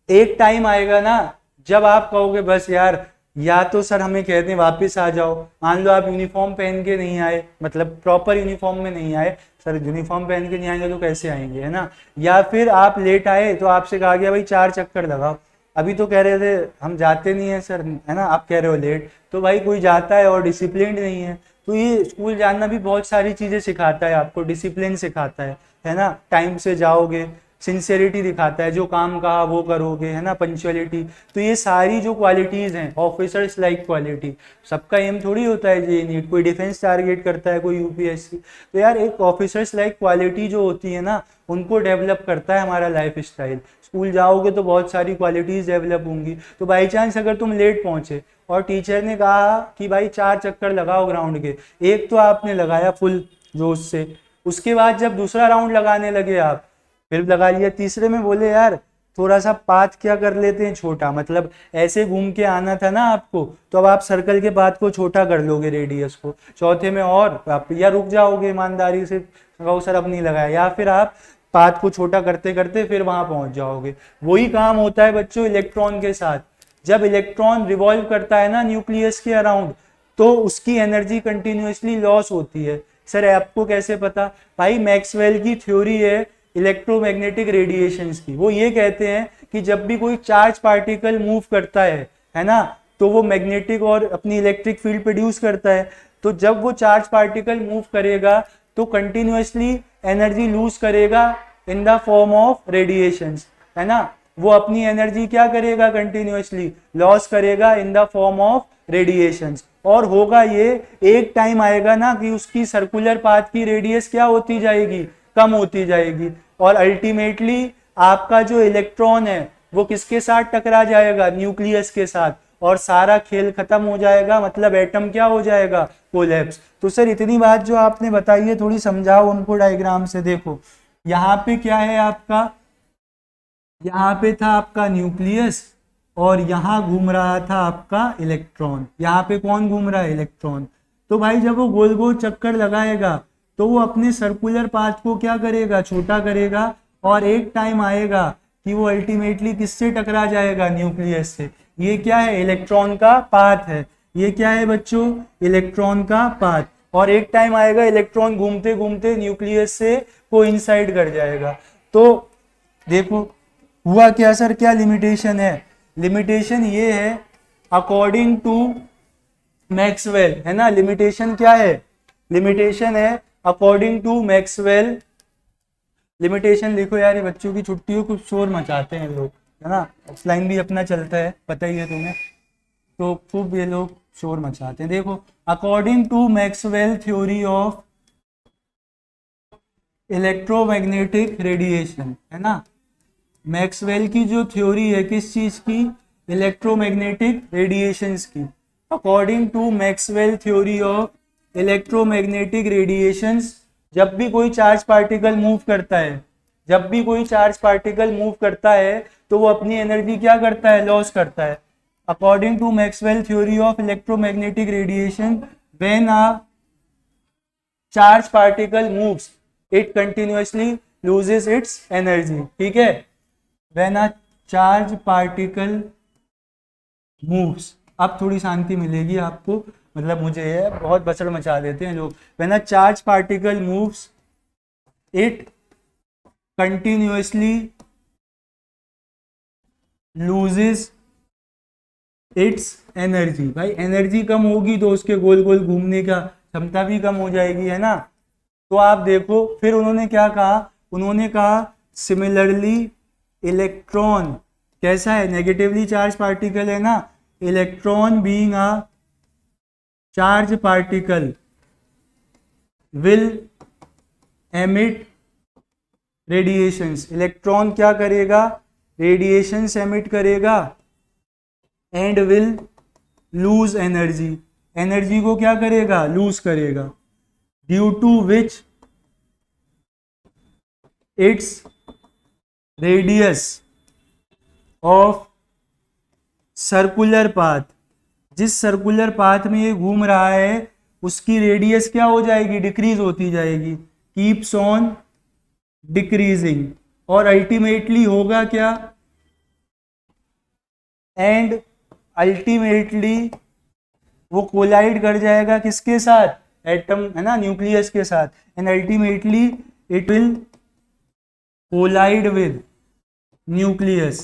एक टाइम आएगा ना जब आप कहोगे बस यार, या तो सर हमें कहते हैं वापस आ जाओ, मान लो आप यूनिफॉर्म पहन के नहीं आए, मतलब प्रॉपर यूनिफॉर्म में नहीं आए, सर यूनिफॉर्म पहन के नहीं आएंगे तो कैसे आएंगे, है ना, या फिर आप लेट आए तो आपसे कहा गया भाई 4 चक्कर लगाओ, अभी तो कह रहे थे हम जाते नहीं है सर, है ना, आप कह रहे हो लेट, तो भाई कोई जाता है और डिसिप्लिन नहीं है। तो ये स्कूल जाना भी बहुत सारी चीजें सिखाता है आपको, डिसिप्लिन सिखाता है ना, टाइम से जाओगे, सिंसियरिटी दिखाता है, जो काम कहा वो करोगे, है ना, पंक्चुअलिटी। तो ये सारी जो क्वालिटीज हैं ऑफिसर्स लाइक क्वालिटी, सबका एम थोड़ी होता है जी नीट, कोई डिफेंस टारगेट करता है, कोई यूपीएससी, तो यार एक ऑफिसर्स लाइक क्वालिटी जो होती है ना, उनको डेवलप करता है हमारा लाइफ स्टाइल। स्कूल जाओगे तो बहुत सारी क्वालिटीज डेवलप होंगी। तो बाई चांस अगर तुम लेट पहुंचे और टीचर ने कहा कि भाई 4 चक्कर लगाओ ग्राउंड के, एक तो आपने लगाया फुल जोश से, उसके बाद जब दूसरा राउंड लगाने लगे आप, फिर लगा लिया, तीसरे में बोले यार थोड़ा सा पाथ क्या कर लेते हैं छोटा, मतलब ऐसे घूम के आना था ना आपको, तो अब आप सर्कल के पाथ को छोटा कर लोगे, रेडियस को, चौथे में और आप या रुक जाओगे ईमानदारी से, कहो सर अब नहीं लगाया, या फिर आप पाथ को छोटा करते करते फिर वहां पहुंच जाओगे। वही काम होता है बच्चों इलेक्ट्रॉन के साथ, जब इलेक्ट्रॉन रिवॉल्व करता है ना न्यूक्लियस के अराउंड, तो उसकी एनर्जी कंटिन्यूसली लॉस होती है। सर आपको कैसे पता? भाई मैक्सवेल की थ्योरी है इलेक्ट्रोमैग्नेटिक रेडिएशंस की, वो ये कहते हैं कि जब भी कोई चार्ज पार्टिकल मूव करता है ना, तो वो मैग्नेटिक और अपनी इलेक्ट्रिक फील्ड प्रोड्यूस करता है। तो जब वो चार्ज पार्टिकल मूव करेगा तो कंटिन्यूअसली एनर्जी लूज करेगा in the form of radiations, है ना। वो अपनी एनर्जी क्या करेगा, कंटिन्यूअसली लॉस करेगा in the form of radiations. और होगा ये, एक टाइम आएगा ना कि उसकी सर्कुलर पाथ की रेडियस क्या होती जाएगी, कम होती जाएगी, और अल्टीमेटली आपका जो इलेक्ट्रॉन है वो किसके साथ टकरा जाएगा, न्यूक्लियस के साथ, और सारा खेल खत्म हो जाएगा, मतलब एटम क्या हो जाएगा, कोलैप्स। तो सर इतनी बात जो आपने बताई है थोड़ी समझाओ उनको डायग्राम से। देखो यहाँ पे क्या है आपका, यहाँ पे था आपका न्यूक्लियस और यहाँ घूम रहा था आपका इलेक्ट्रॉन। यहाँ पे कौन घूम रहा है, इलेक्ट्रॉन। तो भाई जब वो गोल गोल चक्कर लगाएगा तो वो अपने सर्कुलर पाथ को क्या करेगा, छोटा करेगा, और एक टाइम आएगा कि वो अल्टीमेटली किससे टकरा जाएगा, न्यूक्लियस से। ये क्या है, इलेक्ट्रॉन का पाथ है। ये क्या है बच्चों, इलेक्ट्रॉन का पाथ। और एक टाइम आएगा इलेक्ट्रॉन घूमते घूमते न्यूक्लियस से कोइंसाइड कर जाएगा। तो देखो हुआ क्या सर, क्या लिमिटेशन है, लिमिटेशन ये है अकॉर्डिंग टू मैक्सवेल, है ना। लिमिटेशन क्या है, लिमिटेशन है अकॉर्डिंग टू मैक्सवेल। लिमिटेशन लिखो यार, ये बच्चों की छुट्टी हो, कुछ शोर मचाते हैं लोग, है ना। ऑफलाइन भी अपना चलता है, पता ही है तुम्हें, तो खूब ये लोग शोर मचाते हैं। देखो according to Maxwell theory of electromagnetic radiation, है ना। मैक्सवेल की जो थ्योरी है किस चीज की, इलेक्ट्रोमैग्नेटिक रेडिएशंस की। According to Maxwell theory of electromagnetic radiations, जब भी कोई चार्ज पार्टिकल मूव करता है, जब भी कोई चार्ज पार्टिकल मूव करता है तो वो अपनी एनर्जी क्या करता है, लॉस करता है। According to Maxwell theory of electromagnetic radiation, when a charge particle moves it continuously loses its energy, ठीक है। When a charge particle moves, अब थोड़ी शांति मिलेगी आपको, मतलब मुझे ये बहुत बसड़ मचा देते हैं लोग। When a charge particle moves it continuously loses its energy. भाई एनर्जी कम होगी तो उसके गोल गोल घूमने का क्षमता भी कम हो जाएगी, है ना। तो आप देखो फिर उन्होंने क्या कहा, उन्होंने कहा सिमिलरली इलेक्ट्रॉन कैसा है, नेगेटिवली चार्ज पार्टिकल है ना, electron being a charge particle will emit radiations. Electron क्या करेगा, रेडिएशंस एमिट करेगा, and will lose energy, energy को क्या करेगा, लूज करेगा, due to which its radius of circular path, जिस सर्कुलर पाथ में ये घूम रहा है उसकी रेडियस क्या हो जाएगी, डिक्रीज होती जाएगी, कीप्स ऑन डिक्रीजिंग। और अल्टीमेटली होगा क्या, एंड अल्टीमेटली वो कोलाइड कर जाएगा किसके साथ, एटम, है ना, न्यूक्लियस के साथ, and ultimately it will collide with nucleus,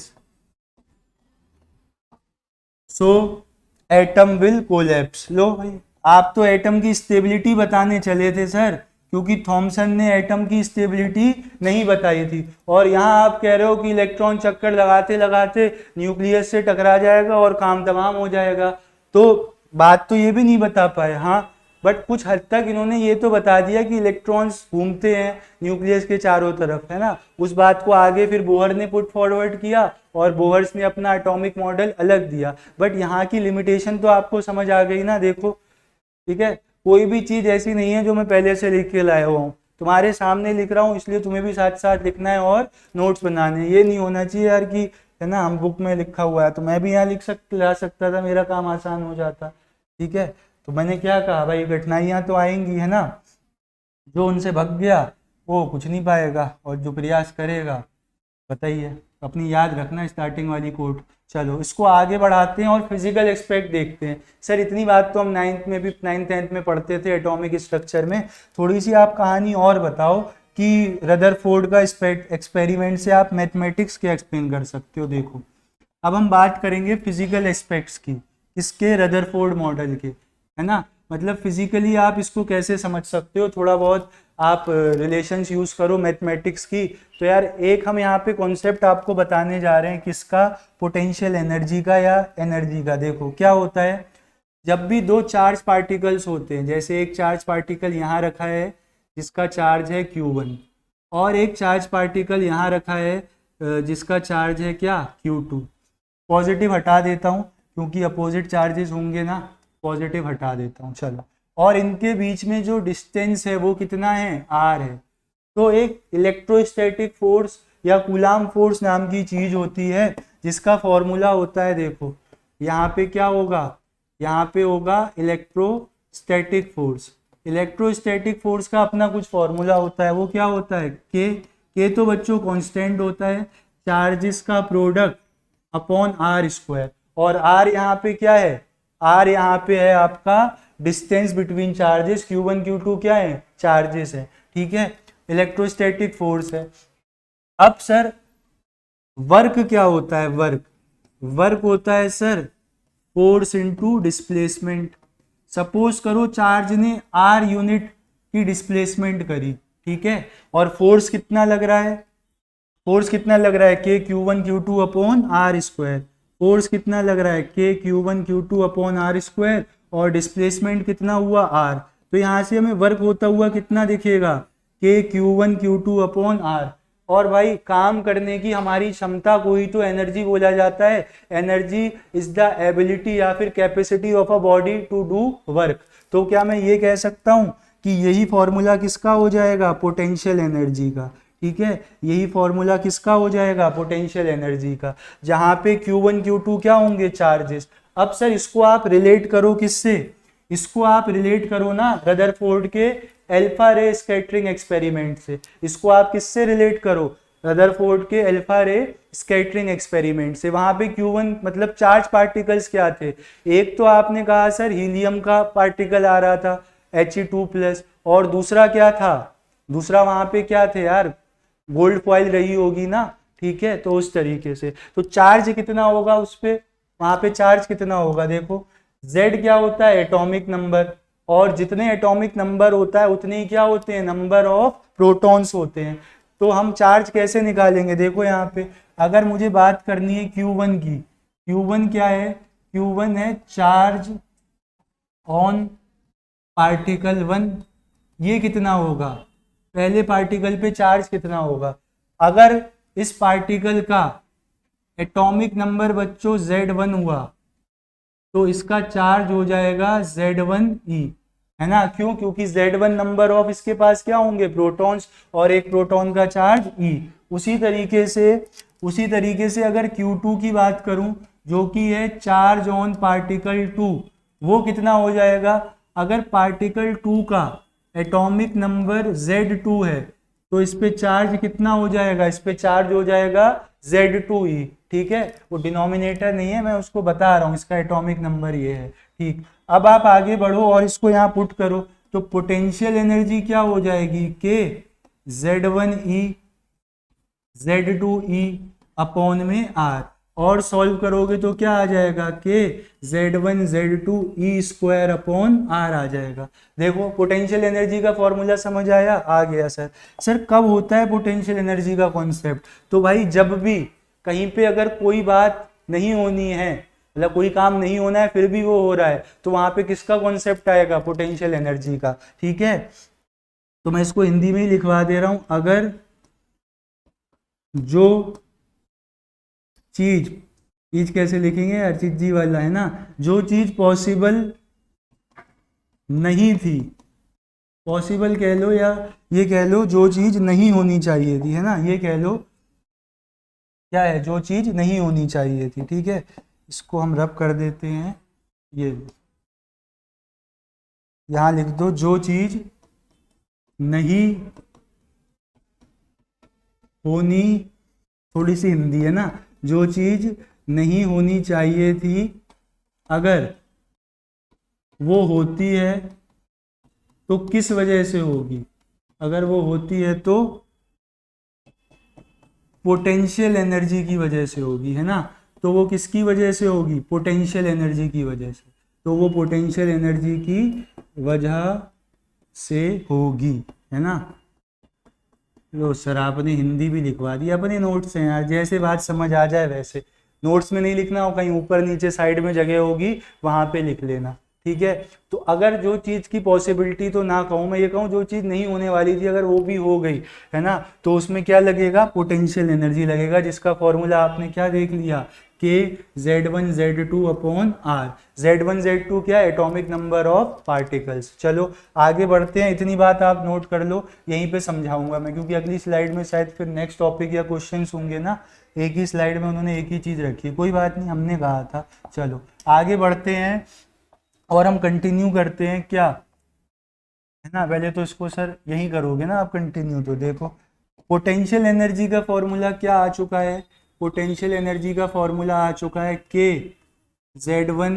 so atom will collapse. लो भाई आप तो एटम की स्टेबिलिटी बताने चले थे सर, क्योंकि थॉमसन ने एटम की स्टेबिलिटी नहीं बताई थी, और यहाँ आप कह रहे हो कि इलेक्ट्रॉन चक्कर लगाते लगाते न्यूक्लियस से टकरा जाएगा और काम तमाम हो जाएगा। तो बात तो ये भी नहीं बता पाए, हाँ, बट कुछ हद तक इन्होंने ये तो बता दिया कि इलेक्ट्रॉन्स घूमते हैं न्यूक्लियस के चारों तरफ, है ना। उस बात को आगे फिर बोहर ने पुट फॉरवर्ड किया और बोहर्स ने अपना एटॉमिक मॉडल अलग दिया, बट यहाँ की लिमिटेशन तो आपको समझ आ गई ना। देखो ठीक है, कोई भी चीज़ ऐसी नहीं है जो मैं पहले से लिख के लाया हुआ हूँ, तुम्हारे सामने लिख रहा हूँ, इसलिए तुम्हें भी साथ साथ लिखना है और नोट्स बनाने। ये नहीं होना चाहिए यार कि है ना हम बुक में लिखा हुआ है तो मैं भी यहाँ ला सकता था, मेरा काम आसान हो जाता, ठीक है। तो मैंने क्या कहा भाई, कठिनाइयाँ तो आएंगी, है ना, जो उनसे भग गया वो कुछ नहीं पाएगा, और जो प्रयास करेगा बताइए। अपनी याद रखना स्टार्टिंग वाली कोट। चलो इसको आगे बढ़ाते हैं और फिजिकल एक्सपेक्ट देखते हैं। सर इतनी बात तो हम नाइन्थ टेंथ में पढ़ते थे एटॉमिक स्ट्रक्चर में, थोड़ी सी आप कहानी और बताओ कि रदरफोर्ड का एक्सपेरिमेंट से आप मैथमेटिक्स क्या एक्सप्लेन कर सकते हो। देखो अब हम बात करेंगे फिजिकल एस्पेक्ट्स की, इसके रदरफोर्ड मॉडल के, है ना। मतलब फिजिकली आप इसको कैसे समझ सकते हो, थोड़ा बहुत आप रिलेशंस यूज करो मैथमेटिक्स की। तो यार एक हम यहाँ पे कॉन्सेप्ट आपको बताने जा रहे हैं किसका, पोटेंशियल एनर्जी का या एनर्जी का। देखो क्या होता है, जब भी दो चार्ज पार्टिकल्स होते हैं, जैसे एक चार्ज पार्टिकल यहाँ रखा है जिसका चार्ज है Q1, और एक चार्ज पार्टिकल यहाँ रखा है जिसका चार्ज है क्या, Q2। पॉजिटिव हटा देता हूँ क्योंकि अपोजिट चार्जेस होंगे ना, पॉजिटिव हटा देता हूँ चलो। और इनके बीच में जो डिस्टेंस है वो कितना है, R है। तो एक इलेक्ट्रोस्टैटिक फोर्स या कूलाम फोर्स नाम की चीज होती है जिसका फॉर्मूला होता है, देखो यहाँ पे क्या होगा, यहाँ पे होगा इलेक्ट्रोस्टैटिक फोर्स। इलेक्ट्रोस्टैटिक फोर्स का अपना कुछ फॉर्मूला होता है, वो क्या होता है, के तो बच्चों कांस्टेंट होता है, चार्जेस का प्रोडक्ट अपॉन आर स्क्वायर। और आर यहाँ पे क्या है, आर यहाँ पे है आपका distance between charges, Q1 Q2 क्या है, चार्जेस है, ठीक है, इलेक्ट्रोस्टैटिक फोर्स है। अब सर वर्क क्या होता है, वर्क वर्क होता है sir force into displacement. Suppose करो चार्ज ने आर यूनिट की डिस्प्लेसमेंट करी, ठीक है, और फोर्स कितना लग रहा है, फोर्स कितना लग रहा है, के Q1 Q2 upon r square. Force कितना लग रहा है, के Q1 Q2 upon r square, और डिस्प्लेसमेंट कितना हुआ, आर। तो यहाँ से हमें वर्क होता हुआ कितना दिखेगा, के Q1 Q2 अपॉन आर। और भाई काम करने की हमारी क्षमता को ही तो एनर्जी बोला जाता है। एनर्जी इज द एबिलिटी या फिर capacity of a body to do work. तो क्या मैं ये कह सकता हूँ कि यही फॉर्मूला किसका हो जाएगा, पोटेंशियल एनर्जी का, ठीक है, यही फॉर्मूला किसका हो जाएगा, पोटेंशियल एनर्जी का, जहां पे Q1 Q2 क्या होंगे, चार्जेस। अब सर इसको आप रिलेट करो किससे, इसको आप रिलेट करो ना रदरफोर्ड के अल्फा रे स्कैटरिंग एक्सपेरिमेंट से। इसको आप किससे रिलेट करो, रदरफोर्ड के अल्फा रे स्कैटरिंग एक्सपेरिमेंट से। वहां पे Q1 मतलब चार्ज पार्टिकल्स क्या थे, एक तो आपने कहा सर हीलियम का पार्टिकल आ रहा था He2+, और दूसरा क्या था, दूसरा वहां पे क्या थे यार, गोल्ड फॉइल रही होगी ना, ठीक है। तो उस तरीके से तो चार्ज कितना होगा उस पे, वहां पे चार्ज कितना होगा, देखो Z क्या होता है, एटॉमिक नंबर, और जितने एटॉमिक नंबर होता है उतने ही क्या होते हैं, नंबर ऑफ प्रोटॉन्स होते हैं। तो हम चार्ज कैसे निकालेंगे, देखो यहाँ पे अगर मुझे बात करनी है Q1 की, Q1 क्या है, Q1 है चार्ज ऑन पार्टिकल 1। ये कितना होगा, पहले पार्टिकल पे चार्ज कितना होगा, अगर इस पार्टिकल का एटॉमिक नंबर बच्चों Z1 हुआ तो इसका चार्ज हो जाएगा Z1e, है ना, क्यों, क्योंकि Z1 नंबर ऑफ इसके पास क्या होंगे, प्रोटॉन्स, और एक प्रोटॉन का चार्ज E। उसी तरीके से अगर Q2 की बात करूं जो कि है चार्ज ऑन पार्टिकल 2, वो कितना हो जाएगा, अगर पार्टिकल 2 का एटॉमिक नंबर Z2 है तो इस पे चार्ज कितना हो जाएगा, इस पे चार्ज हो जाएगा Z2e, ठीक है, वो डिनोमिनेटर नहीं है, मैं उसको बता रहा हूँ, इसका एटॉमिक नंबर ये है, ठीक। अब आप आगे बढ़ो और इसको यहाँ पुट करो तो पोटेंशियल एनर्जी क्या हो जाएगी, के Z1e Z2e अपॉन में R, और सॉल्व करोगे तो क्या आ जाएगा, के Z1 Z2 square upon R आ जाएगा। देखो पोटेंशियल एनर्जी का फॉर्मूला समझ आया, आ गया सर। सर कब होता है पोटेंशियल एनर्जी का कॉन्सेप्ट, तो भाई जब भी कहीं पे अगर कोई बात नहीं होनी है, मतलब कोई काम नहीं होना है फिर भी वो हो रहा है, तो वहां पे किसका कॉन्सेप्ट आएगा, पोटेंशियल एनर्जी का, ठीक है। तो मैं इसको हिंदी में ही लिखवा दे रहा हूं, अगर जो चीज कैसे लिखेंगे, अर्चित जी वाला है ना, जो चीज पॉसिबल नहीं थी, पॉसिबल कह लो या ये कह लो जो चीज नहीं होनी चाहिए थी, है ना, ये कह लो क्या है, जो चीज नहीं होनी चाहिए थी, ठीक है। इसको हम रब कर देते हैं, ये यहां लिख दो, जो चीज नहीं होनी, थोड़ी सी हिंदी है ना, जो चीज नहीं होनी चाहिए थी अगर वो होती है तो किस वजह से होगी, अगर वो होती है तो पोटेंशियल एनर्जी की वजह से होगी, है ना। तो वो किसकी वजह से होगी, पोटेंशियल एनर्जी की वजह से। तो वो पोटेंशियल एनर्जी की वजह से होगी, है ना। लो सर आपने हिंदी भी लिखवा दी अपने नोट्स हैं यार, जैसे बात समझ आ जाए वैसे। नोट्स में नहीं लिखना हो, कहीं ऊपर नीचे साइड में जगह होगी वहां पे लिख लेना, ठीक है। तो अगर जो चीज़ की पॉसिबिलिटी तो ना कहूँ, मैं ये कहूँ जो चीज़ नहीं होने वाली थी अगर वो भी हो गई, है ना, तो उसमें क्या लगेगा, पोटेंशियल एनर्जी लगेगा, जिसका फॉर्मूला आपने क्या देख लिया, के Z1 Z2 upon are. Z1 Z2 क्या, एटॉमिक नंबर ऑफ पार्टिकल्स। चलो आगे बढ़ते हैं, इतनी बात आप नोट कर लो, यहीं पे समझाऊंगा मैं, क्योंकि अगली स्लाइड में शायद फिर नेक्स्ट टॉपिक या क्वेश्चंस होंगे ना, एक ही स्लाइड में उन्होंने एक ही चीज़ रखी है, कोई बात नहीं, हमने कहा था। चलो आगे बढ़ते हैं और हम कंटिन्यू करते हैं क्या, है ना। पहले तो इसको सर यही करोगे ना आप कंटिन्यू, तो देखो पोटेंशियल एनर्जी का फॉर्मूला क्या आ चुका है, पोटेंशियल एनर्जी का फॉर्मूला आ चुका है के Z1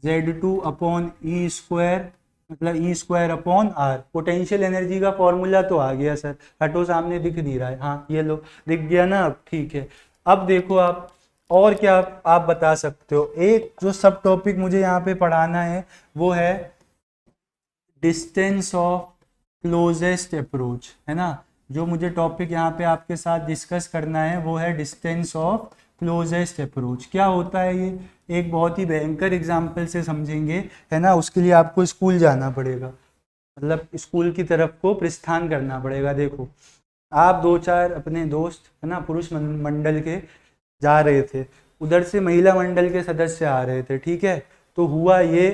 Z2 upon E square, मतलब E square upon R. Potential energy का फॉर्मूला तो आ गया सर, हटो सामने दिख नहीं रहा है, हाँ ये लो दिख गया ना, अब ठीक है। अब देखो आप और क्या आप बता सकते हो, एक जो सब टॉपिक मुझे यहाँ पे पढ़ाना है वो है डिस्टेंस ऑफ क्लोजेस्ट अप्रोच, है ना। जो मुझे टॉपिक यहाँ पे आपके साथ डिस्कस करना है वो है डिस्टेंस ऑफ क्लोजेस्ट अप्रोच। क्या होता है ये, एक बहुत ही भयंकर एग्जाम्पल से समझेंगे, है ना। उसके लिए आपको स्कूल जाना पड़ेगा, मतलब स्कूल की तरफ को प्रस्थान करना पड़ेगा। देखो आप दो चार अपने दोस्त, है ना, पुरुष मंडल के जा रहे थे, उधर से महिला मंडल के सदस्य आ रहे थे, ठीक है। तो हुआ ये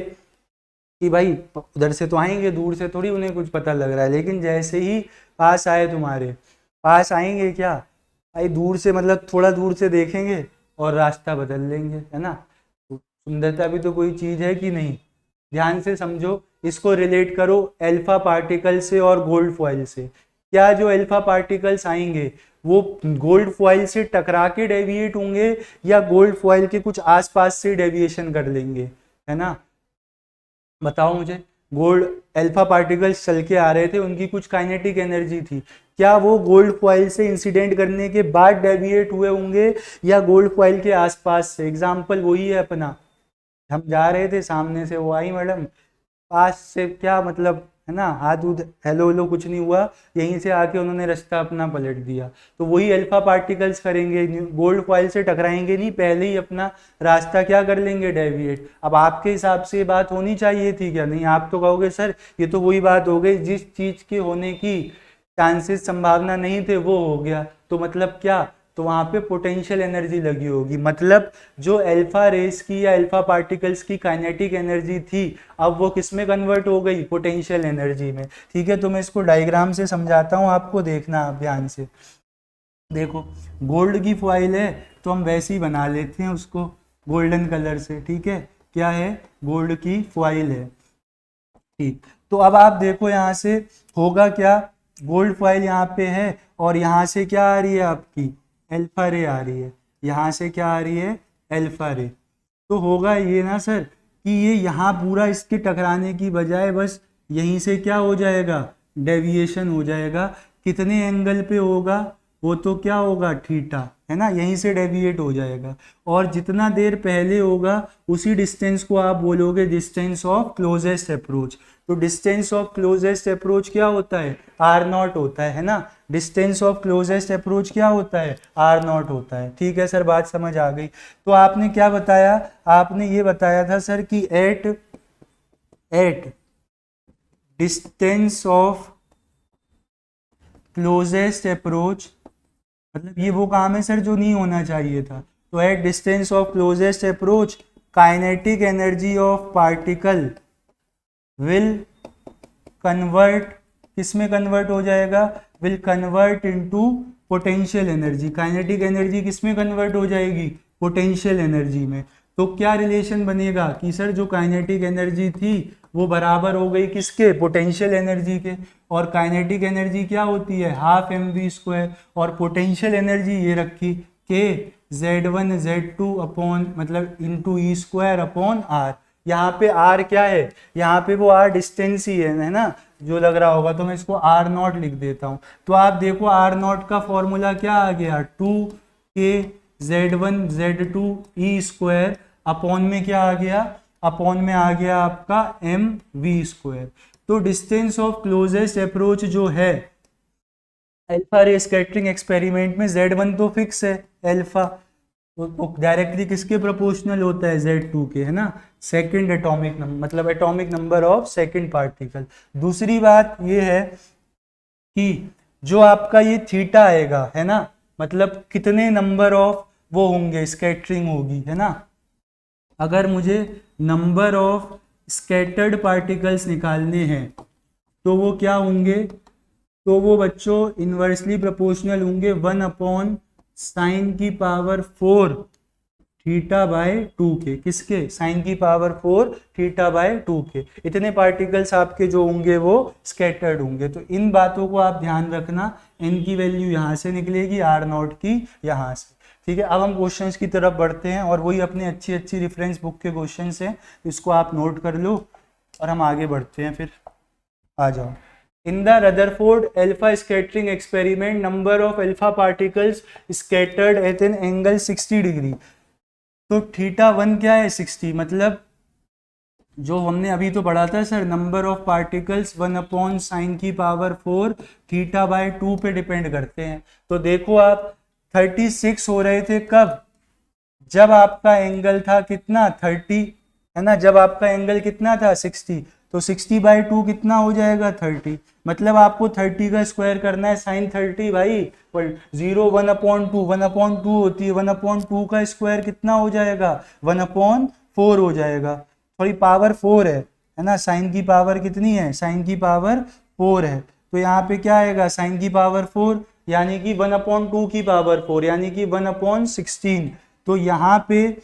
कि भाई उधर से तो आएंगे, दूर से थोड़ी उन्हें कुछ पता लग रहा है, लेकिन जैसे ही पास आए, तुम्हारे पास आएंगे क्या, भाई दूर से मतलब थोड़ा दूर से देखेंगे और रास्ता बदल लेंगे, है ना। तो सुंदरता भी तो कोई चीज़ है कि नहीं, ध्यान से समझो, इसको रिलेट करो अल्फा पार्टिकल से और गोल्ड फॉइल से। क्या जो अल्फा पार्टिकल्स आएंगे वो गोल्ड फॉइल से टकरा के डेविएट होंगे या गोल्ड फॉइल के कुछ आसपास से डेविएशन कर लेंगे, है ना। बताओ मुझे, गोल्ड अल्फा पार्टिकल्स चल के आ रहे थे, उनकी कुछ काइनेटिक एनर्जी थी, क्या वो गोल्ड फॉइल से इंसिडेंट करने के बाद डेविएट हुए होंगे या गोल्ड फॉइल के आसपास से। एग्जाम्पल वही है अपना, हम जा रहे थे, सामने से वो आई मैडम, पास से क्या मतलब, है ना, हाथ उध हेलो हेलो कुछ नहीं हुआ, यहीं से आके उन्होंने रास्ता अपना पलट दिया। तो वही अल्फा पार्टिकल्स करेंगे, गोल्ड फॉइल से टकराएंगे नहीं, पहले ही अपना रास्ता क्या कर लेंगे, डेविएट। अब आपके हिसाब से ये बात होनी चाहिए थी क्या, नहीं, आप तो कहोगे सर ये तो वही बात हो गई, जिस चीज़ के होने की चांसेस संभावना नहीं थे वो हो गया, तो मतलब क्या, तो वहां पे पोटेंशियल एनर्जी लगी होगी, मतलब जो अल्फा रेस की या अल्फा पार्टिकल्स की काइनेटिक एनर्जी थी अब वो किस में कन्वर्ट हो गई, पोटेंशियल एनर्जी में, ठीक है। तो मैं इसको डायग्राम से समझाता हूँ, आपको देखना आप ध्यान से। देखो गोल्ड की फॉइल है तो हम वैसे ही बना लेते हैं उसको गोल्डन कलर से, ठीक है, क्या है, गोल्ड की फॉइल है, ठीक। तो अब आप देखो यहाँ से होगा क्या, गोल्ड फॉइल यहाँ पे है और यहाँ से क्या आ रही है आपकी, अल्फा रे आ रही है, यहाँ से क्या आ रही है, अल्फा रे। तो होगा ये ना सर कि ये यहाँ पूरा इसके टकराने की बजाय बस यहीं से क्या हो जाएगा, डेविएशन हो जाएगा, कितने एंगल पे होगा, वो तो क्या होगा, थीटा, है ना, यहीं से डेविएट हो जाएगा। और जितना देर पहले होगा उसी डिस्टेंस को आप बोलोगे डिस्टेंस ऑफ क्लोजेस्ट अप्रोच। तो डिस्टेंस ऑफ क्लोजेस्ट अप्रोच क्या होता है, आर नॉट होता है ना, डिस्टेंस ऑफ क्लोजेस्ट अप्रोच क्या होता है, आर नॉट होता है, ठीक है सर, बात समझ आ गई। तो आपने क्या बताया, आपने ये बताया था सर कि at distance of closest approach, मतलब ये वो काम है सर जो नहीं होना चाहिए था। तो at distance of closest approach kinetic energy of particle will convert, किस में कन्वर्ट हो जाएगा, will convert into potential energy. Kinetic energy किस में कन्वर्ट हो जाएगी, पोटेंशियल एनर्जी में। तो क्या रिलेशन बनेगा कि सर जो काइनेटिक एनर्जी थी वो बराबर हो गई किसके, पोटेंशियल एनर्जी के। और काइनेटिक एनर्जी क्या होती है, हाफ mv², और पोटेंशियल एनर्जी ये रखी के Z1 Z2 अपॉन मतलब into e square upon r. यहाँ पे आर क्या है, यहाँ पे वो आर डिस्टेंस ही है ना, जो लग रहा होगा, तो मैं इसको आर नॉट लिख देता हूँ। तो आप देखो आर नॉट का फॉर्मूला क्या आ गया, 2k Z1 Z2 ई स्क्वायर अपॉन में क्या आ गया, अपॉन में आ गया आपका एम वी स्क्वायर। तो डिस्टेंस ऑफ क्लोजेस्ट अप्रोच जो है अल्फा रे स्कैटरिंग एक्सपेरिमेंट में Z1 तो फिक्स है अल्फा, तो डायरेक्टली किसके प्रोपोर्शनल होता है Z2 के, है ना, सेकंड एटॉमिक नंबर, मतलब atomic number of second particle. दूसरी बात ये है कि जो आपका ये थीटा आएगा, है ना, मतलब कितने नंबर ऑफ वो होंगे, स्कैटरिंग होगी, है ना। अगर मुझे नंबर ऑफ स्कैटर्ड पार्टिकल्स निकालने हैं तो वो क्या होंगे, तो वो बच्चों इन्वर्सली प्रोपोर्शनल होंगे 1/sin⁴ थीटा बाय 2 के, किसके, sin⁴ थीटा बाय 2 के। इतने पार्टिकल्स आपके जो होंगे वो स्कैटर्ड होंगे। तो इन बातों को आप ध्यान रखना, n की वैल्यू यहाँ से निकलेगी, r0 की यहाँ से, ठीक है। अब हम क्वेश्चंस की तरफ बढ़ते हैं और वही अपनी अच्छी अच्छी रेफरेंस बुक के क्वेश्चंस हैं, इसको आप नोट कर लो और हम आगे बढ़ते हैं। फिर आ जाओ। In the Rutherford alpha scattering experiment, number of alpha particles scattered at an angle 60 degree. तो θ1 क्या है, 60, मतलब जो हमने अभी तो पढ़ा था sir, number of particles 1/sin⁴ theta by 2 पे डिपेंड करते हैं। तो देखो आप 36 हो रहे थे कब, जब आपका एंगल था कितना 30, है ना, जब आपका एंगल कितना था 60, तो 60/2 कितना हो जाएगा 30, मतलब आपको 30 का स्क्वायर करना है sin 30 भाई, 0 1/2, 1/2 होती है, 1/2 का स्क्वायर कितना हो जाएगा 1/4 हो जाएगा, थोड़ी पावर 4 है ना, साइन की पावर कितनी है, साइन की पावर 4 है, तो यहाँ पे क्या आएगा साइन की पावर 4 यानी कि 1/2 की पावर 4 यानी कि 1/16। तो यहाँ पे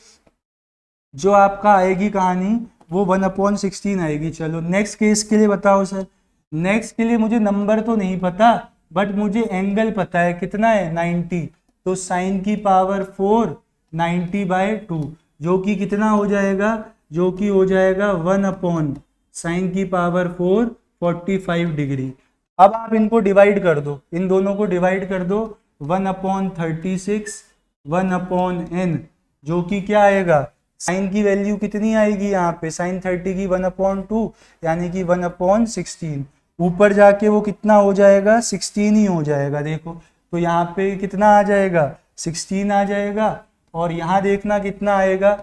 जो आपका आएगी कहानी वो 1/16 आएगी। चलो नेक्स्ट केस के लिए बताओ सर। नेक्स्ट के लिए मुझे नंबर तो नहीं पता, बट मुझे एंगल पता है, कितना है 90, तो साइन की पावर 4 90/2 जो कि कितना हो जाएगा, जो कि हो जाएगा 1/sin की पावर 4 45 डिग्री। अब आप इनको डिवाइड कर दो, इन दोनों को डिवाइड कर दो, 1/36 1/n, जो कि क्या आएगा, साइन की वैल्यू कितनी आएगी यहाँ पे, साइन 30 की 1/2 यानी कि 1/16, ऊपर जाके वो कितना हो जाएगा 16 ही हो जाएगा। देखो तो यहाँ पे कितना आ जाएगा 16 आ जाएगा, और यहाँ देखना कितना आएगा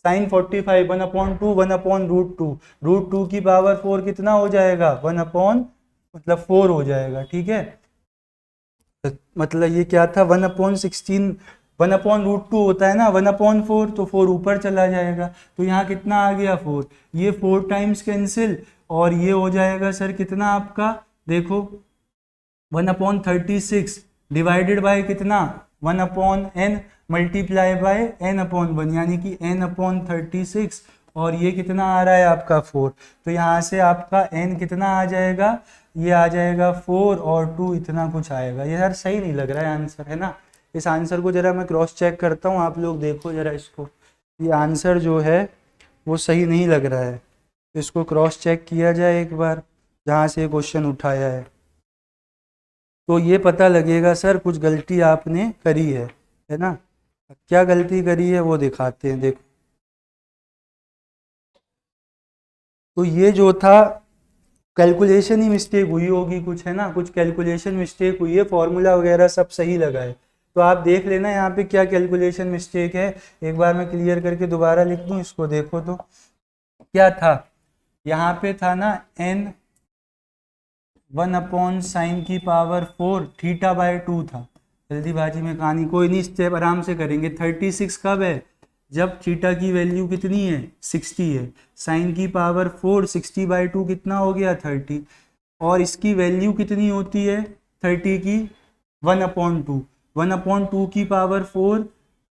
साइन 45 1/2 1/√2, √2 की पावर 4 कितना हो जाएगा 1/मतलब 4 हो जाएगा, ठीक है। मतलब ये क्या था 1/16, 1/√2 होता है ना 1/4, तो 4 ऊपर चला जाएगा, तो यहाँ कितना आ गया 4, ये 4 टाइम्स कैंसिल, और ये हो जाएगा सर कितना आपका, देखो 1/36 डिवाइडेड बाय कितना 1/n मल्टीप्लाई बाय n/1 यानी कि n/36, और ये कितना आ रहा है आपका 4, तो यहाँ से आपका n कितना आ जाएगा, ये आ जाएगा 4 और 2 इतना कुछ आएगा। ये यार सही नहीं लग रहा है आंसर, है ना। इस आंसर को जरा मैं क्रॉस चेक करता हूँ, आप लोग देखो जरा इसको, ये आंसर जो है वो सही नहीं लग रहा है, इसको क्रॉस चेक किया जाए एक बार जहाँ से क्वेश्चन उठाया है, तो ये पता लगेगा सर कुछ गलती आपने करी है ना। क्या गलती करी है वो दिखाते हैं, देखो तो ये जो था कैलकुलेशन ही मिस्टेक हुई होगी कुछ, है ना, कुछ कैलकुलेशन मिस्टेक हुई है, फॉर्मूला वगैरह सब सही लगा है, तो आप देख लेना यहाँ पे क्या कैलकुलेशन मिस्टेक है। एक बार मैं क्लियर करके दोबारा लिख दूँ इसको, देखो तो क्या था, यहाँ पे था ना n 1/sin की पावर 4 θ/2 था, जल्दीबाजी में कहानी कोई नहीं, स्टेप आराम से करेंगे। 36 कब है, जब थीटा की वैल्यू कितनी है 60 है, साइन की पावर 4 60/2 कितना हो गया 30, और इसकी वैल्यू कितनी होती है 30 की 1/2, 1/2 की पावर 4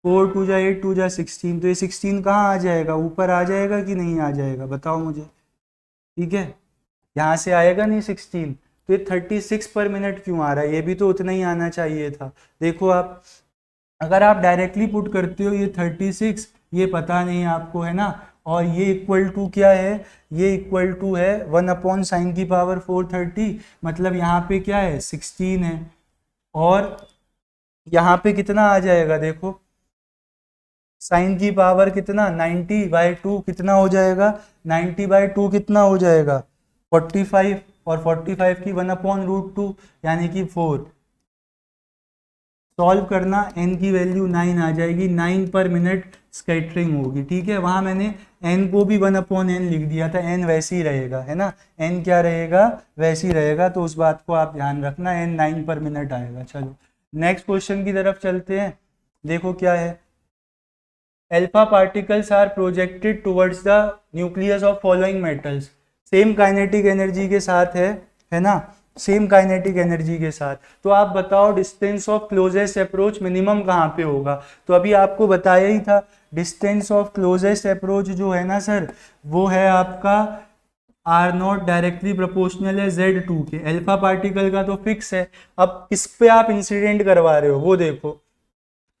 4 2 जा 8 2 जा 16, तो ये 16 कहाँ आ जाएगा, ऊपर आ जाएगा कि नहीं आ जाएगा बताओ मुझे, ठीक है, यहाँ से आएगा नहीं 16, तो ये 36 पर मिनट क्यों आ रहा है, ये भी तो उतना ही आना चाहिए था। देखो आप अगर आप डायरेक्टली पुट करते हो ये 36, ये पता नहीं आपको, है ना, और ये इक्वल टू क्या है, ये इक्वल टू है 1/sin की पावर 430, मतलब यहाँ पे क्या है 16 है, और यहाँ पे कितना आ जाएगा देखो साइन की पावर कितना 90/2 कितना हो जाएगा, 90/2 कितना हो जाएगा 45, और 45 की 1/√2 यानी कि 4। सॉल्व करना, n की वैल्यू 9 आ जाएगी, 9 पर मिनट स्कैटरिंग होगी, ठीक है। वहां मैंने n को भी 1/n लिख दिया था, n वैसे ही रहेगा, है ना, n क्या रहेगा, वैसे ही रहेगा, तो उस बात को आप ध्यान रखना, n 9 पर मिनट आएगा। चलो नेक्स्ट क्वेश्चन की तरफ चलते हैं, देखो क्या है। Alpha particles are projected towards the nucleus of following metals. Same kinetic energy के साथ है ना, सेम काइनेटिक एनर्जी के साथ। तो आप बताओ distance of closest approach minimum कहाँ पे होगा। तो अभी आपको बताया ही था, डिस्टेंस ऑफ क्लोजेस्ट अप्रोच जो है ना सर, वो है आपका R0 डायरेक्टली प्रोपोर्शनल है Z2 के। अल्फा पार्टिकल का तो फिक्स है, अब किस पे आप इंसिडेंट करवा रहे हो वो देखो,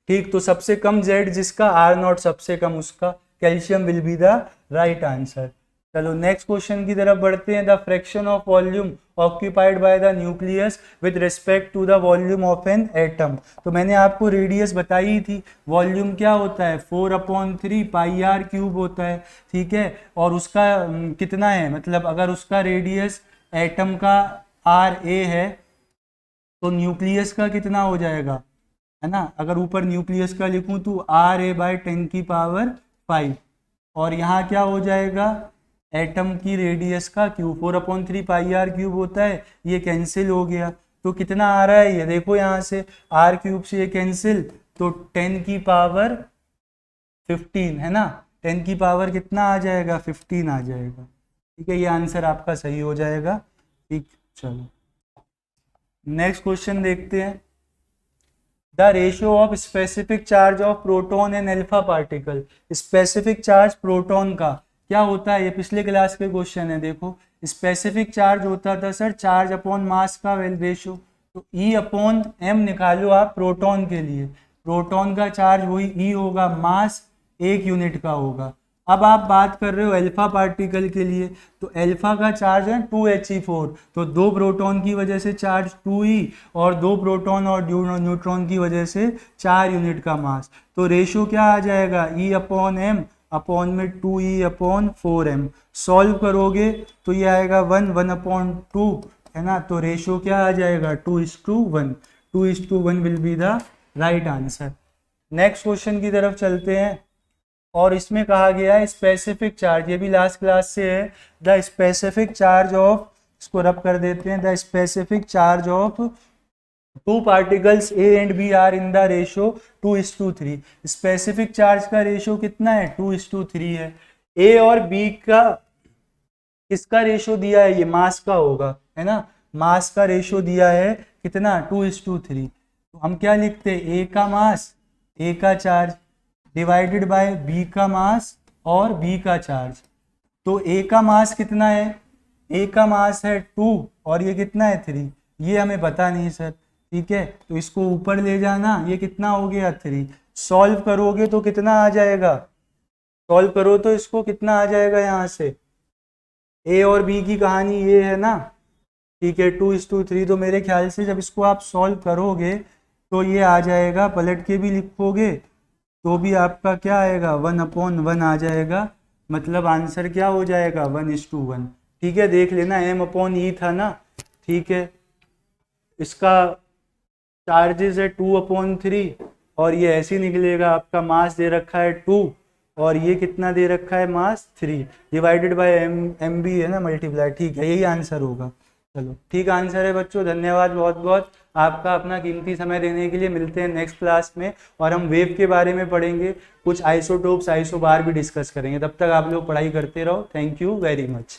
ठीक। तो सबसे कम Z जिसका, R0 सबसे कम उसका, calcium will be the right answer. चलो नेक्स्ट क्वेश्चन की तरफ बढ़ते हैं। The fraction of volume occupied by the nucleus with respect to the volume of an atom. तो मैंने आपको रेडियस बताई थी, वॉल्यूम क्या होता है 4/3 πr³ होता है, ठीक है। और उसका कितना है, मतलब अगर उसका रेडियस एटम का RA है तो न्यूक्लियस का कितना हो जाएगा, है ना। अगर ऊपर न्यूक्लियस का लिखूं तो RA/10⁵, और यहाँ क्या हो जाएगा, एटम की रेडियस का क्यूब, 4/3 πr³ होता है, ये कैंसिल हो गया। तो कितना आ रहा है ये देखो, यहाँ से R³ से ये कैंसिल, तो 10⁻15 है ना, 10 की पावर कितना आ जाएगा 15 आ जाएगा, ठीक है। ये आंसर आपका सही हो जाएगा, ठीक। चलो नेक्स्ट क्वेश्चन देखते हैं। The ratio of specific charge of proton and alpha particle. Specific charge proton का क्या होता है, ये पिछले क्लास के क्वेश्चन है। देखो स्पेसिफिक चार्ज होता था सर चार्ज अपॉन मास का रेशियो, तो E/m निकालो आप प्रोटॉन के लिए। प्रोटॉन का चार्ज वही E होगा, मास 1 यूनिट का होगा। अब आप बात कर रहे हो अल्फा पार्टिकल के लिए, तो अल्फा का चार्ज है 2He4, तो 2 प्रोटॉन की वजह से चार्ज 2E, और 2 प्रोटॉन और न्यूट्रॉन की वजह से 4 यूनिट का मास। तो रेशियो क्या आ जाएगा E/m अपॉन में 2E/4m। सॉल्व करोगे तो ये आएगा 1/2, है ना। तो रेशियो क्या आ जाएगा 2:1, 2:1 will be the right answer. Next question की तरफ चलते हैं, और इसमें कहा गया है स्पेसिफिक चार्ज, ये भी लास्ट क्लास से है। द स्पेसिफिक चार्ज ऑफ, इसको रब कर देते हैं, the specific charge of 2 particles A and B are in the ratio 2:3। Specific charge का रेशियो कितना है 2:3 है। A और B का किसका रेशियो दिया है, ये मास का होगा, है ना, मास का रेशियो दिया है कितना 2:3। तो हम क्या लिखते हैं, A का मास, A का चार्ज डिवाइडेड बाय B का मास और B का चार्ज। तो A का मास कितना है, A का मास है 2 और ये कितना है 3, ये हमें पता नहीं सर, ठीक है। तो इसको ऊपर ले जाना, ये कितना हो गया 3। सॉल्व करोगे तो कितना आ जाएगा, सॉल्व करो तो इसको कितना आ जाएगा, यहाँ से A और B की कहानी ये है ना, ठीक है 2:3। तो मेरे ख्याल से जब इसको आप सॉल्व करोगे तो ये आ जाएगा, पलट के भी लिखोगे तो भी आपका क्या आएगा 1/1 आ जाएगा, मतलब आंसर क्या हो जाएगा 1:1, ठीक है। देख लेना m/e था ना, ठीक है। इसका चार्जेस है 2/3 और ये ऐसे ही निकलेगा, आपका मास दे रखा है 2 और ये कितना दे रखा है मास 3 डिवाइडेड बाय mb है ना मल्टीप्लाई, ठीक है, यही आंसर होगा। चलो ठीक आंसर है बच्चों, धन्यवाद बहुत बहुत आपका अपना कीमती समय देने के लिए। मिलते हैं नेक्स्ट क्लास में और हम वेव के बारे में पढ़ेंगे, कुछ आइसोटोप्स आइसोबार भी डिस्कस करेंगे। तब तक आप लोग पढ़ाई करते रहो। Thank you very much.